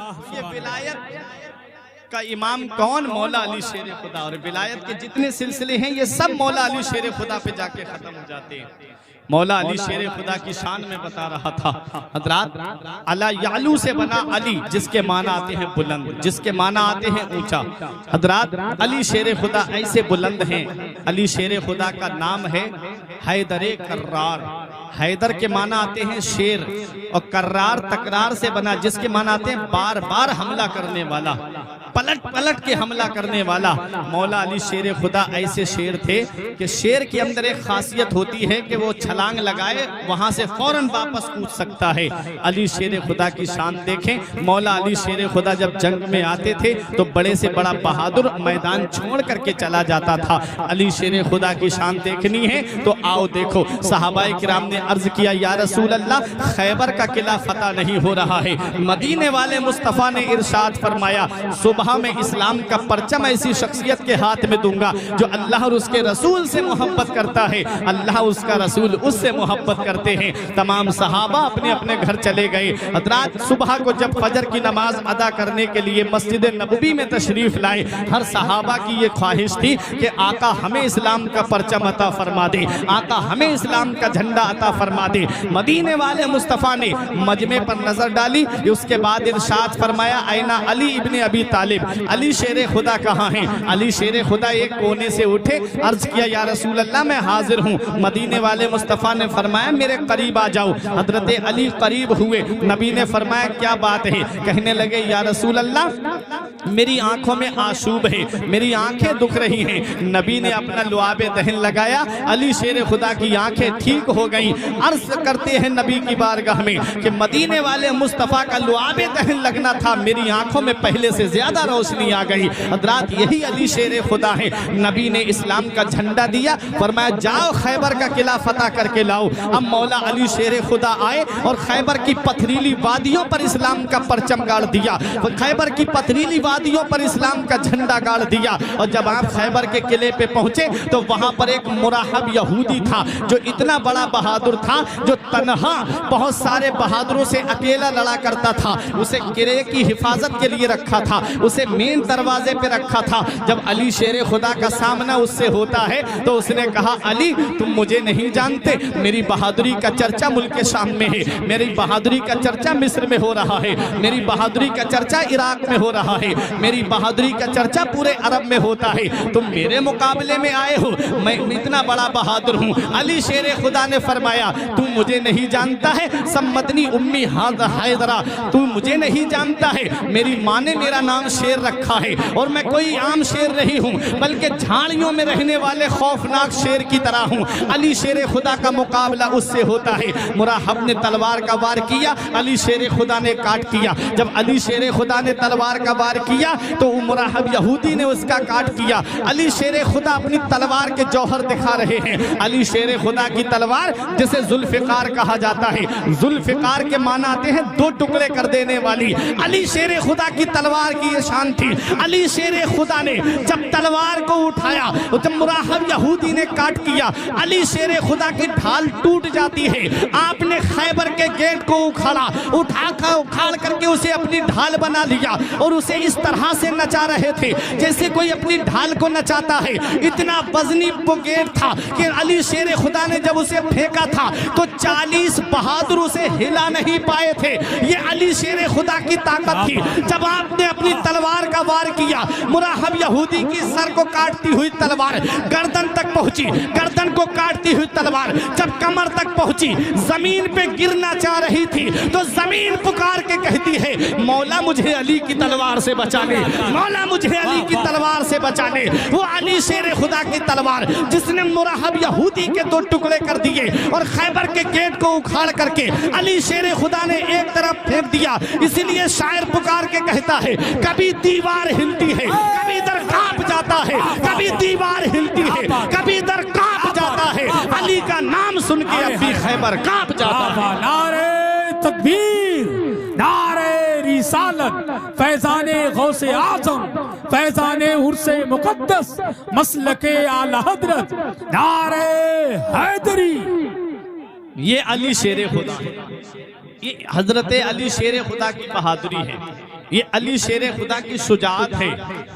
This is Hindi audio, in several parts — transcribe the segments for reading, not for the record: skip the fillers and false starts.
ये विलायत का इमाम कौन? मौला अली शेर खुदा। और विलायत के जितने सिलसिले हैं ये सब मौला अली शेर खुदा पे जाके खत्म हो जाते हैं। मौला अली शेर खुदा की शान में बता रहा था हजरात, अला यालू से बना अली, जिसके माना आते हैं बुलंद, जिसके माना आते हैं ऊंचा। हजरात अली शेर खुदा ऐसे बुलंद हैं। अली शेर खुदा का नाम है हैदर कर्रार। हैदर के माना आते हैं शेर, और कर्रार तकरार से बना, जिसके माना आते हैं बार बार हमला करने वाला, पलट पलट के हमला करने वाला। मौला अली शेर खुदा ऐसे शेर थे कि शेर के अंदर एक खासियत होती है कि वो छलांग लगाए वहां से फौरन वापस कूद सकता है। अली शेर खुदा की शान देखें। मौला अली शेर खुदा जब जंग में आते थे तो बड़े से बड़ा बहादुर मैदान छोड़ करके चला जाता था। अली शेर खुदा की शान देखनी है तो आओ देखो। सहाबाए किराम ने अर्ज किया, या रसूल अल्लाह, खैबर का किला फतह नहीं हो रहा है। मदीने वाले मुस्तफ़ा ने इरशाद फरमाया, सुबह में इस्लाम का परचम ऐसी शख्सियत के हाथ में दूंगा जो अल्लाह और उसके रसूल से मोहब्बत करता है, अल्लाह उसका रसूल उससे मोहब्बत करते हैं। तमाम सहाबा अपने अपने घर चले गए। हज़रात सुबह को जब फजर की नमाज अदा करने के लिए मस्जिद नबवी में तशरीफ लाए, हर सहाबा की ये ख्वाहिश थी कि आका हमें इस्लाम का परचम अता फरमा दे, आका हमें इस्लाम का झंडा अता फरमा दे। मदीने वाले मुस्तफ़ा ने मजमे पर नजर डाली, उसके बाद इरशाद फरमाया, ऐना अली इब्ने अबी तालिब, अली शेर खुदा कहाँ हैं? अली शेर खुदा एक कोने से उठे, अर्ज किया, या रसूल अल्लाह मैं हाजिर हूँ। मदीने वाले मुस्तफ़ा ने फरमाया, मेरे करीब आ जाओ। हजरत अली करीब हुए। नबी ने फरमाया, क्या बात है? कहने लगे, या रसूल अल्लाह मेरी आंखों में आशूब है, मेरी आंखें दुख रही हैं। नबी ने अपना लुआबे दहन लगाया, अली शेर खुदा की आंखें ठीक हो गई। अर्ज करते हैं नबी की बारगाह में कि मदीने वाले मुस्तफ़ा का लुआबे दहन लगना था, मेरी आंखों में पहले से ज्यादा रोशनी आ गई। हज़रात यही अली शेर खुदा है। नबी ने इस्लाम का झंडा दिया, फरमाया जाओ खैबर का किला फतह करके लाओ। अब मौला अली शेर खुदा आए और खैबर की पथरीली वादियों पर इस्लाम का परचम गाड़ दिया, खैबर की पथरीली वादियों पर इस्लाम का झंडा गाड़ दिया। और जब आप खैबर के किले पे पहुंचे तो वहां पर एक मुराहब यहूदी था जो इतना बड़ा बहादुर था, जो तन्हा बहुत सारे बहादुरों से अकेला लड़ा करता था। उसे किले की हिफाजत के लिए रखा था, उसे मेन दरवाजे पे रखा था। जब अली शेर खुदा का सामना उससे होता है तो उसने कहा, अली तुम मुझे नहीं जानते, मेरी बहादुरी का चर्चा मुल्क शाम में है, मेरी बहादुरी का चर्चा मिस्र में हो रहा है, मेरी बहादुरी का चर्चा इराक में हो रहा है, मेरी बहादुरी का चर्चा पूरे अरब में होता है। तुम मेरे मुकाबले में आए हो, मैं इतना बड़ा बहादुर हूँ। अली शेर खुदा ने फरमाया, तू मुझे नहीं जानता है, सम्मतनी उम्मी हैदरा, तू मुझे नहीं जानता है, मेरी माँ ने मेरा नाम शेर रखा है और मैं कोई आम शेर नहीं हूँ, बल्कि झाड़ियों में रहने वाले खौफनाक शेर की तरह हूँ। अली शेर खुदा का मुकाबला उससे होता है। मुराहब ने तलवार का वार किया, अली शेर खुदा ने काट किया। जब अली शेर खुदा ने तलवार का वार किया तो मुराहब यहूदी ने उसका काट किया। अली शेर खुदा अपनी तलवार के जौहर दिखा रहे हैं। अली शेर खुदा की तलवार जिसे जुल्फिकार कहा जाता है, जुल्फिकार के माना आते हैं दो टुकड़े कर देने वाली। अली शेर खुदा की तलवार की ये शान थी। अली शेर खुदा ने जब तलवार को उठाया, जब मुराहब यहूदी ने काट किया, अली शेर खुदा की ढाल टूट जाती है। आपने खैबर के गेट को उखाड़ करके उसे अपनी ढाल बना लिया और उसे इस तरह से नचा रहे थे जैसे कोई अपनी ढाल को नचाता है। इतना वजनी वो गेट था कि अली शेर खुदा ने जब उसे फेंका था तो 40 बहादुर उसे हिला नहीं पाए थे। ये अली शेर खुदा की ताकत थी। जब आपने अपनी तलवार का वार किया, मुराहब यहूदी की सर को काटती हुई तलवार गर्दन तक पहुंची, गर्दन को काटती हुई तलवार जब कमर तक पहुंची, जमीन पे गिरना चाह रही थी तो जमीन पुकार के कहती है, मौला मुझे अली की तलवार से बचा ले, मौला मुझे अली की तलवार से बचा ले। वो अली शेर खुदा की तलवार जिसने मुराहब यहूदी के दो टुकड़े कर दिए और खैबर के गेट को उखाड़ करके अली शेर खुदा ने एक तरफ फेंक दिया। इसीलिए शायर पुकार के कहता है, कभी दीवार हिलती है, कभी इधर कांप जाता है, कभी दीवार हिलती है, कभी इधर कांप जाता है। अली का नाम सुन के अब भी खैबर कांप जाता है। नारे तकबीर, नारे रिसालत, फैजाने गौसे आजम, फैजाने उर्से मुकद्दस, मसलके आला हजरत, नारे हैदरी। ये अली शेर खुदा है, ये हजरत अली शेर खुदा की बहादुरी है। ये अली शेर खुदा की शुजाअत है।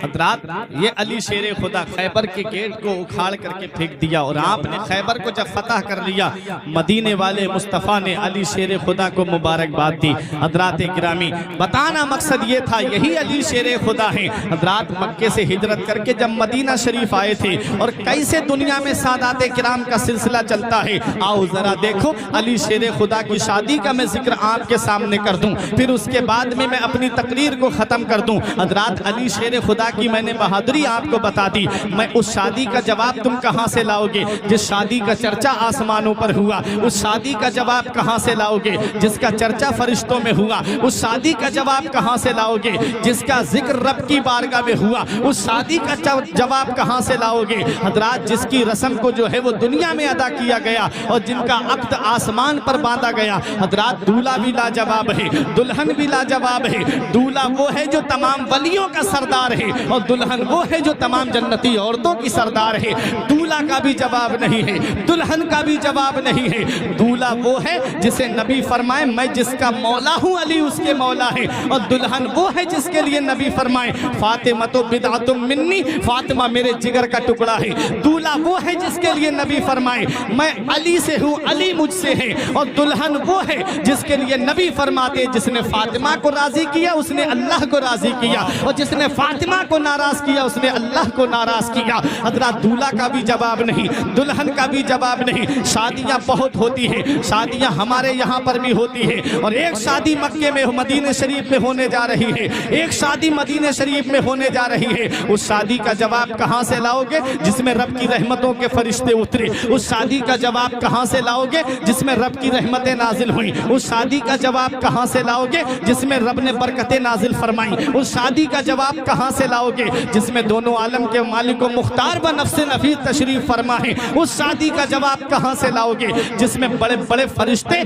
हजरात, ये अली शेर खुदा खैबर के गेट को उखाड़ करके फेंक दिया और आपने खैबर को जब फतह कर लिया, मदीने वाले मुस्तफ़ा ने अली शेर खुदा को मुबारकबाद दी। हजरात गिरामी, बताना मकसद ये था, यही अली शेर खुदा है। हजरात मक्के से हिजरत करके जब मदीना शरीफ आए थे और कैसे दुनिया में सादाते किराम का सिलसिला चलता है, आओ जरा देखो। अली शेर खुदा की शादी का मैं जिक्र आपके सामने कर दूं, फिर उसके बाद में मैं अपनी तकरीर को खत्म कर दूं। हजरात, अली शेर खुदा की मैंने बहादुरी आपको बता दी। मैं उस शादी का जवाब तुम कहां से लाओगे जिस शादी का चर्चा आसमानों पर हुआ? उस शादी का जवाब कहां से लाओगे जिसका चर्चा फरिश्तों में हुआ? उस शादी का जवाब कहां से लाओगे जिसका जिक्र रब की बारगाह में हुआ? उस शादी का जवाब कहां से लाओगे हजरात, जिसकी रस्म को जो है वो दुनिया में अदा किया गया और जिनका अक्द आसमान पर बांधा गया। हजरात, दूल्हा भी लाजवाब है, दुल्हन भी लाजवाब है। दूल्हा वो है जो तमाम वलियों का सरदार है और दुल्हन वो है जो तमाम जन्नती औरतों की सरदार है। दूल्हा का भी जवाब नहीं है, दुल्हन का भी जवाब नहीं है। दूल्हा वो है जिसे नबी फरमाए मैं जिसका मौला हूँ, अली उसके मौला है। और दुल्हन वो है जिसके लिए नबी फरमाए फातिमा तो बिदअतुम मिन्नी, फातिमा मेरे जिगर का टुकड़ा है। दूल्हा वो है जिसके लिए नबी फरमाए मैं अली से हूँ, अली मुझसे है। और दुल्हन वो है जिसके लिए नबी फरमाते जिसने फातिमा को राजी किया उसने अल्लाह को राजी किया और जिसने फातिमा को नाराज किया उसने अल्लाह को नाराज किया। हजरत, दूल्हा का भी जवाब नहीं, दुल्हन का भी जवाब नहीं। शादियां बहुत होती हैं, शादियां हमारे यहाँ पर भी होती है और एक शादी मक्के में मदीने शरीफ में होने जा रही है, एक शादी मदीने शरीफ में होने जा रही है। उस शादी का जवाब कहाँ से लाओगे जिसमें रब की रहमतों के फरिश्ते उतरे? उस शादी का जवाब कहाँ से लाओगे जिसमें रब की रहमतें नाजिल हुई? उस शादी का जवाब कहाँ से लाओगे जिसमें रब ने बरकतें नाजिल फरमाई? उस शादी का जवाब कहाँ से लाओगे जिसमें दोनों आलम के मालिक व मुख्तार व नफ्से नफीस तशरीफ फरमा है? उस शादी का जवाब कहाँ से लाओगे जिसमें बड़े बड़े फरिश्ते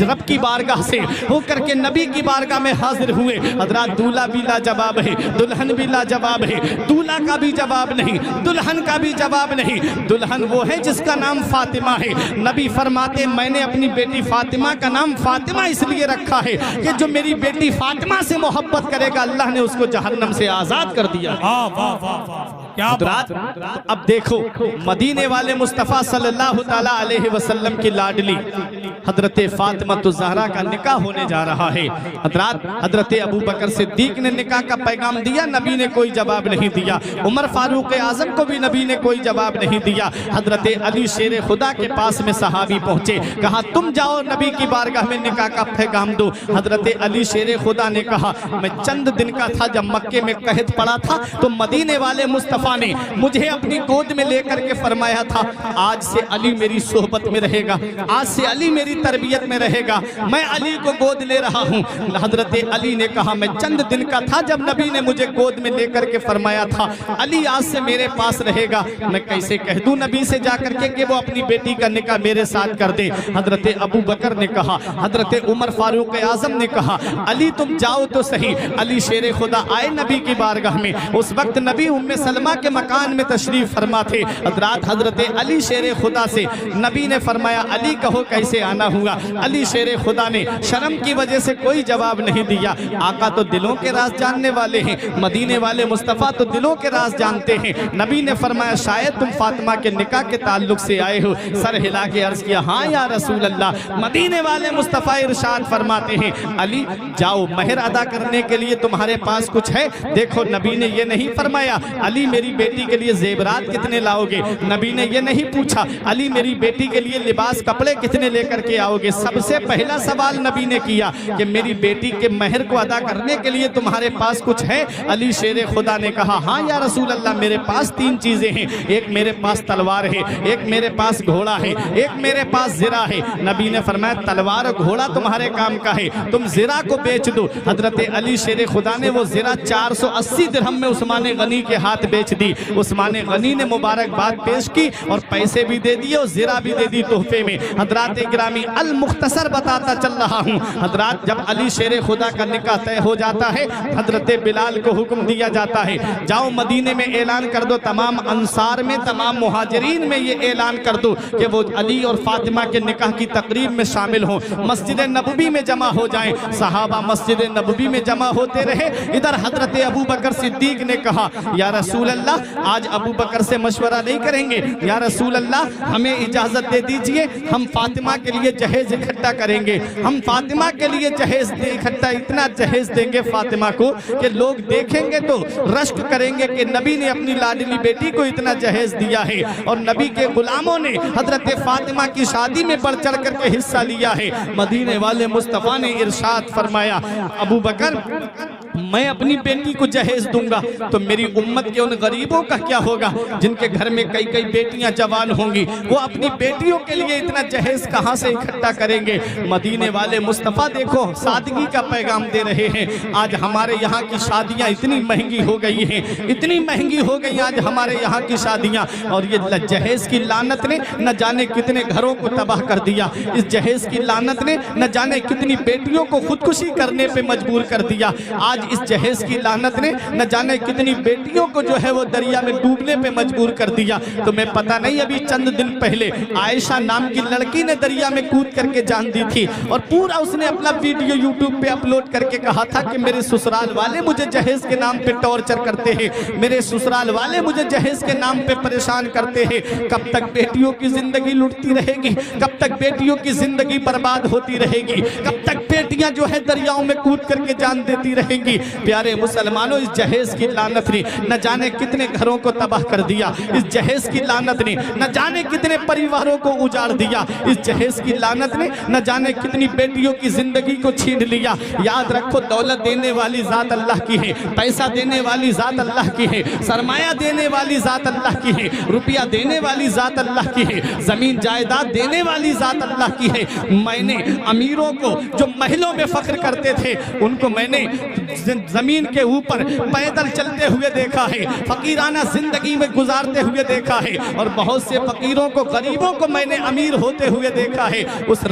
रब की बारगाह से होकर के नबी की बारगाह में हाजिर हुए? हजरात, दूल्हा भी लाजवाब है, दुल्हन भी लाजवाब है। दूल्हा का भी जवाब नहीं, दुल्हन का भी जवाब नहीं। दुल्हन वो है जिसका नाम फातिमा है। नबी फरमाते मैंने अपनी बेटी फातिमा का नाम फातिमा इसलिए रखा है कि जो मेरी बेटी फातिमा से मोहब्बत करेगा अल्लाह ने उसको जहन्नम से आजाद कर दिया। क्या बात। अब देखो, मदीने वाले मुस्तफ़ा सल्लल्लाहु ताला अलैहि वसल्लम की लाडली हजरत फातिमा तो ज़हरा का निकाह होने जा रहा है। हजरत अबू बकर सिद्दीक ने निकाह का पैगाम दिया, नबी ने कोई जवाब नहीं दिया। उमर फारूक आजम को भी नबी ने कोई जवाब नहीं दिया। हजरत अली शेर खुदा के पास में सहाबी पहुंचे, कहा तुम जाओ नबी की बारगाह में निकाह का पैगाम दो। हजरत अली शेर खुदा ने कहा मैं चंद दिन का था जब मक्के में कहत पड़ा था तो मदीने वाले मुस्तफ़ा ने मुझे अपनी गोद में लेकर के फरमाया था आज से अली मेरी सोहबत में रहेगा, आज से अली मेरी तरबियत में रहेगा, मैं अली को गोद ले रहा हूँ। हजरत अली ने कहा मैं चंद दिन का था जब नबी ने मुझे गोद में लेकर के फरमाया था अली आज से मेरे पास रहेगा, मैं कैसे कह दूं नबी से जाकर के कि वो अपनी बेटी का निकाह मेरे साथ कर दे। हजरत अबू बकर ने कहा, हजरत उमर फारूक आजम ने कहा अली तुम जाओ तो सही। अली शेर खुदा आए नबी की बारगाह में। उस वक्त नबी उम्मे सलमा के मकान में तशरीफ फरमा थे। हजरत अली शेर खुदा से नबी ने फरमाया अली कहो कैसे आना हुआ? अली शेर खुदा ने शर्म की वजह से कोई जवाब नहीं दिया। आका तो दिलों के राज जानने वाले हैं, मदीने वाले मुस्तफ़ा तो दिलों के राज जानते हैं। नबी ने फरमाया शायद तुम फातिमा के निकाह के ताल्लुक से आए हो। सर हिला के अर्ज किया हाँ या रसूल अल्लाह। मदीने वाले मुस्तफ़ा इरशाद फरमाते हैं अली जाओ, महर अदा करने के लिए तुम्हारे पास कुछ है? देखो नबी ने ये नहीं फरमाया अली मेरी बेटी के लिए जेवरात कितने लाओगे, नबी ने ये नहीं पूछा अली मेरी बेटी के लिए लिबास कपड़े कितने लेकर के आओगे। सबसे पहला सवाल नबी ने किया कि मेरी बेटी के महर को अदा करने के लिए तुम्हारे पास कुछ है? अली शेर खुदा ने कहा हाँ या रसूल अल्लाह मेरे पास तीन चीजें हैं, एक मेरे पास तलवार है, एक मेरे पास घोड़ा है, एक मेरे पास जिरा है। नबी ने फरमाया तलवार और घोड़ा तुम्हारे काम का है, तुम जिरा को बेच दो। हजरत अली शेर खुदा ने वो जिरा 480 दिरहम में उस्मान गनी के हाथ बेच दी। उस्मान गनी ने मुबारकबाद पेश की और पैसे भी दे दिए और जिरा भी दे दी तोहफे में। हजरात गिरामी अल मुख्तसर बताता चल रहा हूँ। हजरात, जब अली शेर खुदा का निकाह तय हो जाता है, हजरत बिलाल को हुक्म दिया जाता है, जाओ मदीने में ऐलान कर दो, तमाम अंसार में, तमाम मुहाजिरीन में ये ऐलान कर दो कि वो अली और फातिमा के निकाह की तकरीब में शामिल हों, मस्जिद नबवी में जमा हो जाएं। सहाबा मस्जिद नबवी में जमा होते रहे। इधर हजरत अबू बकर सिद्दीक ने कहा, या रसूल अल्लाह, आज अबू बकर से मशवरा नहीं करेंगे, या रसूल अल्लाह हमें इजाजत दे दीजिए, हम फातिमा के लिए जहेज इकट्ठा करेंगे, हम फातिमा के लिए जहेज इकट्ठा, इतना जहेज देंगे फातिमा को कि लोग देखेंगे तो रश्क करेंगे कि नबी ने अपनी लाडली बेटी को इतना जहेज दिया है। और नबी के गुलामों ने हजरत फातिमा की शादी में बढ़ चढ़ करके हिस्सा लिया है। मदीने वाले मुस्तफ़ा ने इरशाद फरमाया, अबू बकर, मैं अपनी बेटी को जहेज दूंगा तो मेरी उम्मत के उन गरीबों का क्या होगा जिनके घर में कई कई बेटियां जवान होंगी, वो अपनी बेटियों के लिए इतना जहेज कहां से इकट्ठा करेंगे। मदीने वाले मुस्तफ़ा देखो सादगी का पैगाम दे रहे हैं। आज हमारे यहाँ की शादियां इतनी महंगी हो गई हैं, इतनी महंगी हो गई आज हमारे यहाँ की शादियां, और ये जहेज की लानत ने न जाने कितने घरों को तबाह कर दिया। इस जहेज की लानत ने न जाने कितनी बेटियों को खुदकुशी करने पे मजबूर कर दिया। आज इस जहेज की लानत ने न जाने कितनी बेटियों को जो है वो दरिया में डूबने पे मजबूर कर दिया। तो मैं पता नहीं, अभी चंद दिन पहले आयशा नाम की लड़की ने दरिया में कूद करके जान दी थी, और पूरा उसने अपना वीडियो यूट्यूब पे अपलोड करके कहा था कि मेरे ससुराल वाले मुझे जहेज के नाम पे टॉर्चर करते हैं, मेरे ससुराल वाले मुझे जहेज के नाम पे परेशान करते हैं। कब तक बेटियों की जिंदगी लुटती रहेगी, कब तक बेटियों की जिंदगी बर्बाद होती रहेगी, कब तक बेटियां जो है दरियाओं में कूद करके जान देती रहेंगी। प्यारे मुसलमानों, इस जहेज की लानत ने न जाने कितने घरों को तबाह कर दिया। इस जहेज की लानत ने न जाने कितने परिवारों को उजाड़ दिया। इस जहेज की लानत ने न जाने कितनी बेटियों की जिंदगी को छीन लिया। याद रखो, दौलत देने वाली जात अल्लाह की है, पैसा देने वाली जात अल्लाह की है, सरमाया देने वाली जात अल्लाह की है, रुपया देने वाली जात अल्लाह की है, जमीन जायदाद देने वाली जात अल्लाह की है। मैंने अमीरों को जो महलों में फख्र करते थे, उनको मैंने जमीन के ऊपर पैदल चलते हुए देखा है, फकीराना जिंदगी में गुजारते हुए देखा है, और बहुत से फकीरों को, गरीबों को मैंने अमीर होते हुए देखा है। उस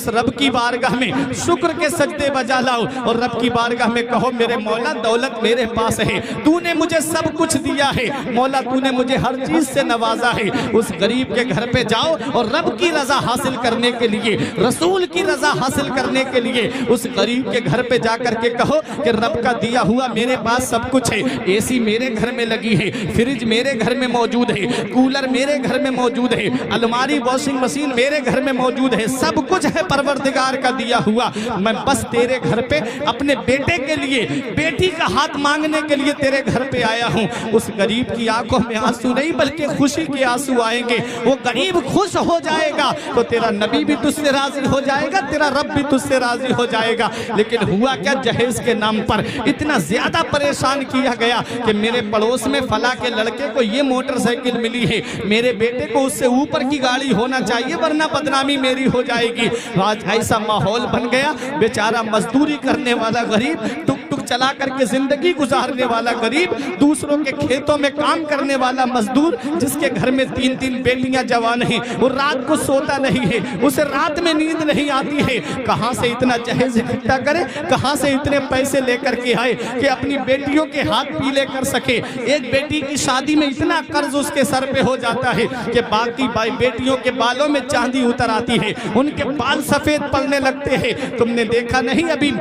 रब की बारगाह में शुक्र के सजदे बजा लाओ और रब की बारगाह में कहो, मेरे मौला दौलत मेरे पास है, तूने मुझे सब कुछ दिया है, मौला तूने मुझे हर चीज से नवाजा है। उस गरीब के घर पे जाओ और रब की रजा हासिल करने के लिए, रसूल की रजा हासिल करने के लिए उस गरीब के घर पे जाकर के कहो कि रब का दिया हुआ मेरे पास सब कुछ है, एसी मेरे घर में लगी है, फ्रिज मेरे घर में मौजूद है, कूलर मेरे घर में मौजूद है, अलमारी वॉशिंग मशीन मेरे घर में मौजूद है, सब कुछ है परवरदिगार का दिया हुआ। मैं बस तेरे घर पे अपने बेटे के लिए, बेटी का हाथ मांगने के लिए तेरे घर पे आया हूँ। उस गरीब की आंखों में आंसू नहीं बल्कि खुशी के आंसू आएंगे। वो गरीब खुश हो जाएगा तो तेरा नबी भी तुझसे राजी हो जाएगा, तेरा रब भी तुझसे राजी हो जाएगा। लेकिन हुआ क्या, जहेज के नाम पर इतना ज्यादा परेशान किया गया कि मेरे पड़ोस में फला के लड़के को ये मोटरसाइकिल मिली है, मेरे बेटे को उससे ऊपर की गाड़ी होना चाहिए वरना बदनामी मेरी हो जाएगी। आज ऐसा माहौल बन गया, बेचारा मजदूरी करने वाला गरीब, टुक टुक चला करके जिंदगी गुजारने वाला गरीब, दूसरों के खेतों में काम करने वाला मजदूर, जिसके घर में 3-3 बेटियां जवान हैं, वो रात को सोता नहीं है, उसे रात में नींद नहीं आती है। कहां से इतना जहेज इकट्ठा करे, कहां से इतने पैसे लेकर के आए कि अपनी बेटियों के हाथ पीले कर सके। एक बेटी की शादी में इतना कर्ज उसके सर पे हो जाता है कि बाकी बेटियों के बालों में चांदी उतर आती है, उनके बाल सफेद पड़ने लगते हैं। तुमने देखा नहीं, अभी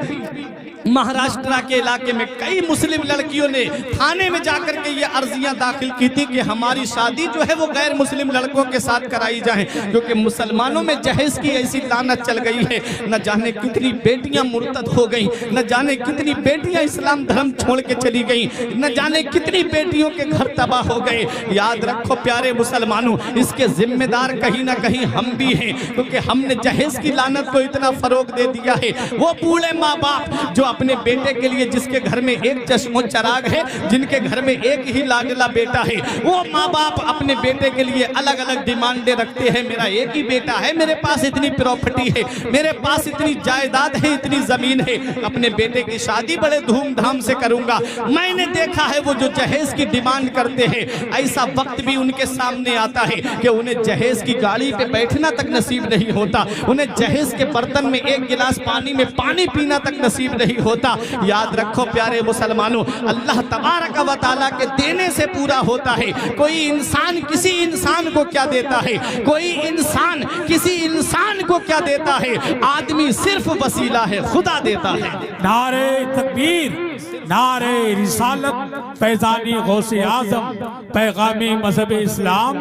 महाराष्ट्र के इलाके में कई मुस्लिम लड़कियों ने थाने में जाकर के ये अर्जियां दाखिल की थी कि हमारी शादी जो है वो गैर मुस्लिम लड़कों के साथ कराई जाए, क्योंकि मुसलमानों में जहेज की ऐसी लानत चल गई है। न जाने कितनी बेटियां मुर्तद हो गई, न जाने कितनी बेटियां इस्लाम धर्म छोड़ के चली गई, न जाने कितनी बेटियों के घर तबाह हो गए। याद रखो प्यारे मुसलमानों, इसके जिम्मेदार कहीं ना कहीं हम भी हैं, क्योंकि हमने जहेज की लानत को इतना फरोग दे दिया है। वो बूढ़े माँ बाप जो अपने बेटे के लिए, जिसके घर में एक चश्मो चराग है, जिनके घर में एक ही लाडला बेटा है, वो माँ बाप अपने बेटे के लिए अलग अलग डिमांडें रखते हैं। मेरा एक ही बेटा है, मेरे पास इतनी प्रॉपर्टी है, मेरे पास इतनी जायदाद है, इतनी जमीन है, अपने बेटे की शादी बड़े धूमधाम से करूंगा। मैंने देखा है वो जो जहेज की डिमांड करते हैं, ऐसा वक्त भी उनके सामने आता है कि उन्हें जहेज की गाड़ी पे बैठना तक नसीब नहीं होता, उन्हें जहेज के बर्तन में एक गिलास पानी में पानी पीना तक नसीब नहीं होता। याद रखो प्यारे मुसलमानों, अल्लाह तबारक व तआला के देने से पूरा होता है। कोई इंसान किसी इंसान को क्या देता है, कोई इंसान किसी इंसान को क्या देता है, आदमी सिर्फ वसीला है, खुदा देता है। नारे तकबीर, नारे रिसालत, फैजानी गौसे आजम, पैगामी मजहब इस्लाम,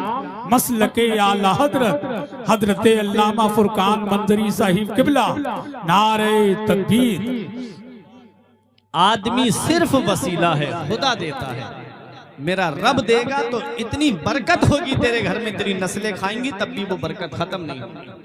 मसलके आला हजरत हजरत अल्लामा फुरकान मंजरी साहिब किबला। नारे तकबीर। आदमी सिर्फ वसीला है, खुदा देता है। मेरा रब देगा तो इतनी बरकत होगी तेरे घर में, तेरी नस्लें खाएंगी, तब भी वो बरकत खत्म नहीं होगी।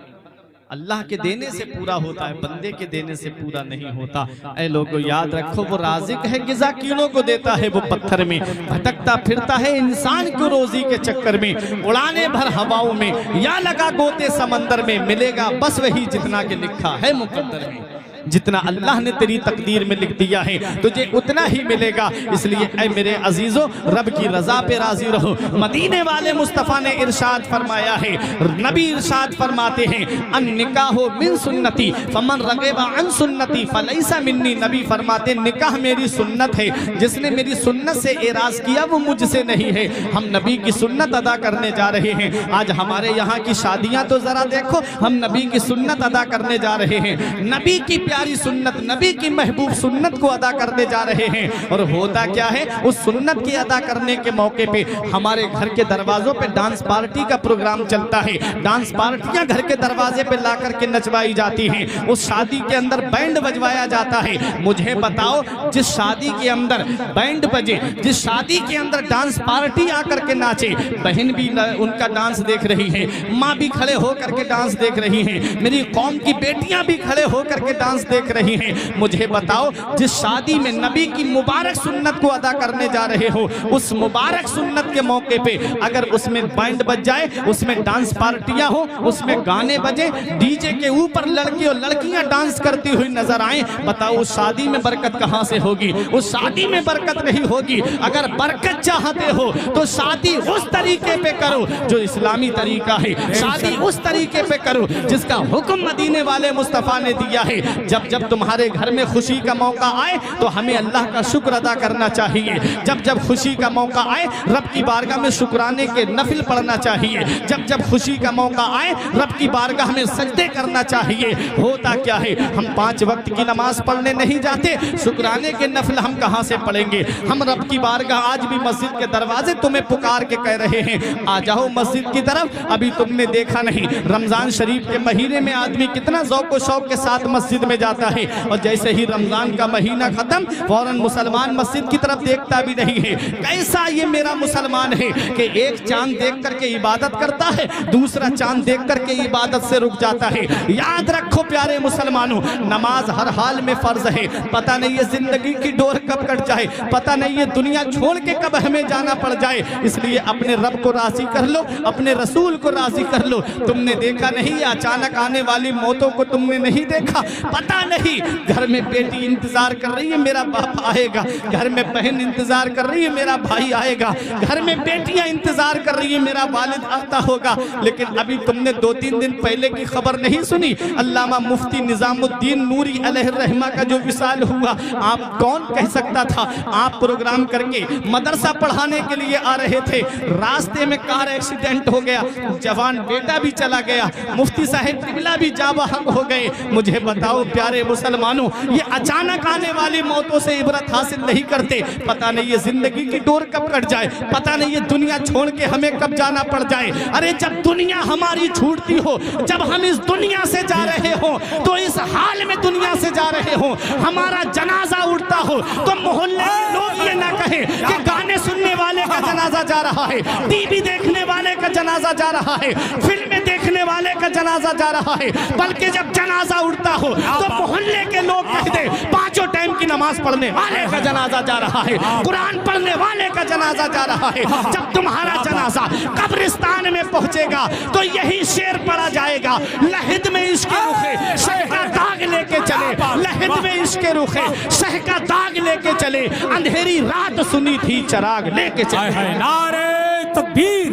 अल्लाह के देने से पूरा होता है, बंदे के देने से पूरा नहीं होता। ऐ लोगों याद रखो, वो राज़िक है, गिज़ा कीड़ों को देता है, वो पत्थर में भटकता फिरता है इंसान को रोजी के चक्कर में, उड़ाने भर हवाओं में या लगा गोते समंदर में, मिलेगा बस वही जितना के लिखा है मुकद्दर में। जितना अल्लाह ने तेरी तकदीर में लिख दिया है तुझे उतना ही मिलेगा। इसलिए ऐ मेरे अजीजों, रब की रजा पे राजी रहो। मदीने वाले मुस्तफ़ा ने इरशाद फरमाया है, नबी इरशाद फरमाते हैं, अन निकाहो मिन सुन्नती फमन रग़िबा अन सुन्नती फलैसा मिन्नी। नबी फरमाते निकाह मेरी सुन्नत है, जिसने मेरी सुन्नत से एराज किया वो मुझसे नहीं है। हम नबी की सुन्नत अदा करने जा रहे हैं। आज हमारे यहाँ की शादियाँ तो जरा देखो, हम नबी की सुन्नत अदा करने जा रहे हैं, नबी की प्यारी सुन्नत, नबी की महबूब सुन्नत को अदा करने जा रहे हैं। और होता क्या है, उस सुन्नत की अदा करने के मौके पे हमारे घर के दरवाजों पे डांस पार्टी का प्रोग्राम चलता है। डांस पार्टियां घर के दरवाजे पे ला करके नचवाई जाती हैं। उस शादी के अंदर बैंड बजवाया जाता है। मुझे बताओ, जिस शादी के अंदर बैंड बजे, जिस शादी के अंदर डांस पार्टी आकर के नाचे, बहन भी उनका डांस देख रही है, माँ भी खड़े होकर के डांस देख रही है, मेरी कौम की बेटियां भी खड़े होकर के डांस देख रही हैं। मुझे बताओ, जिस शादी में नबी की मुबारक सुन्नत को अदा करने जा रहे हो, उस मुबारक सुन्नत के मौके पे अगर उसमें बैंड बज जाए, उसमें डांस पार्टियां हो, उसमें गाने बजे, डीजे के ऊपर लड़के और लड़कियां डांस करती हुई नजर आए, बताओ उस शादी में बरकत कहां से होगी? उस शादी में बरकत नहीं होगी। अगर बरकत चाहते हो तो शादी उस तरीके पे करो जो इस्लामी तरीका है, शादी उस तरीके पे करो जिसका हुक्म मदीने वाले मुस्तफा ने दिया है। जब जब तुम्हारे घर में खुशी का मौका आए तो हमें अल्लाह का शुक्र अदा करना चाहिए। जब जब खुशी का मौका आए रब की बारगाह में शुक्राने के नफिल पढ़ना चाहिए। जब जब खुशी का मौका आए रब की बारगाह में सजदे करना चाहिए। होता क्या है, हम 5 वक्त की नमाज पढ़ने नहीं जाते, शुक्राने के नफिल हम कहां से पढ़ेंगे? हम रब की बारगाह, आज भी मस्जिद के दरवाजे तुम्हें पुकार के कह रहे हैं, आ जाओ मस्जिद की तरफ। अभी तुमने देखा नहीं, रमजान शरीफ के महीने में आदमी कितना ज़ौक़ व शौक़ के साथ मस्जिद में जाता है, और जैसे ही रमजान का महीना खत्म फौरन मुसलमान मस्जिद की तरफ देखता भी नहीं है। कैसा ये मेरा मुसलमान है कि एक चांद देख करके इबादत करता है, दूसरा चांद देख करके इबादत से रुक जाता है। याद रखो प्यारे मुसलमानों, नमाज हर हाल में फर्ज है। पता नहीं ये जिंदगी की डोर कब कट जाए, पता नहीं ये दुनिया छोड़ के कब हमें जाना पड़ जाए। इसलिए अपने रब को राजी कर लो, अपने रसूल को राजी कर लो। तुमने देखा नहीं, अचानक आने वाली मौतों को तुमने नहीं देखा, पता नहीं घर में बेटी इंतजार कर रही है मेरा बाप आएगा, घर में बहन इंतजार कर रही है मेरा भाई आएगा, घर में बेटियां इंतजार कर रही है मेरा वालिद आता होगा। लेकिन अभी तुमने 2-3 दिन पहले की खबर नहीं सुनी, अल्लामा मुफ्ती निजामुद्दीन नूरी अलैहिर्रहमा का जो विसाल हुआ। आप कौन कह सकता था? आप प्रोग्राम करके मदरसा पढ़ाने के लिए आ रहे थे, रास्ते में कार एक्सीडेंट हो गया, जवान बेटा भी चला गया, मुफ्ती साहब किबला भी जाबहक हो गए। मुझे बताओ प्यारे मुसलमानों, ये अचानक आने वाली मौतों से इबरत हासिल नहीं करते। पता नहीं ये जिंदगी की डोर कब कट जाए, पता नहीं ये दुनिया छोड़ के हमें कब जाना पड़ जाए। अरे जब दुनिया हमारी छूटती हो, जब हम इस दुनिया से जा रहे हो, तो इस हाल में दुनिया से जा रहे हो, हमारा जनाजा उठता हो, तो मोहल्ले के लोग ये ना कहे कि गाने सुनने वाले का जनाजा जा रहा है, टीवी देखने वाले का जनाजा जा रहा है, फिल्में देखने कहने वाले का जनाजा जा रहा है, बल्कि जब जनाजा उठता हो तो मोहल्ले के लोग कह दे 5 टाइम की नमाज पढ़ने वाले का जनाजा जा रहा है, कुरान पढ़ने वाले का जनाजा जा रहा है। जब तुम्हारा जनाजा कब्रिस्तान में पहुंचेगा तो यही शेर पढ़ा जाएगा, लहिद में इश्क रुखे शह का दाग लेके चले, लहिद में इश्क रुखे शह का दाग लेके चले, अंधेरी रात सुनी थी चराग लेके चले। नारे तकबीर,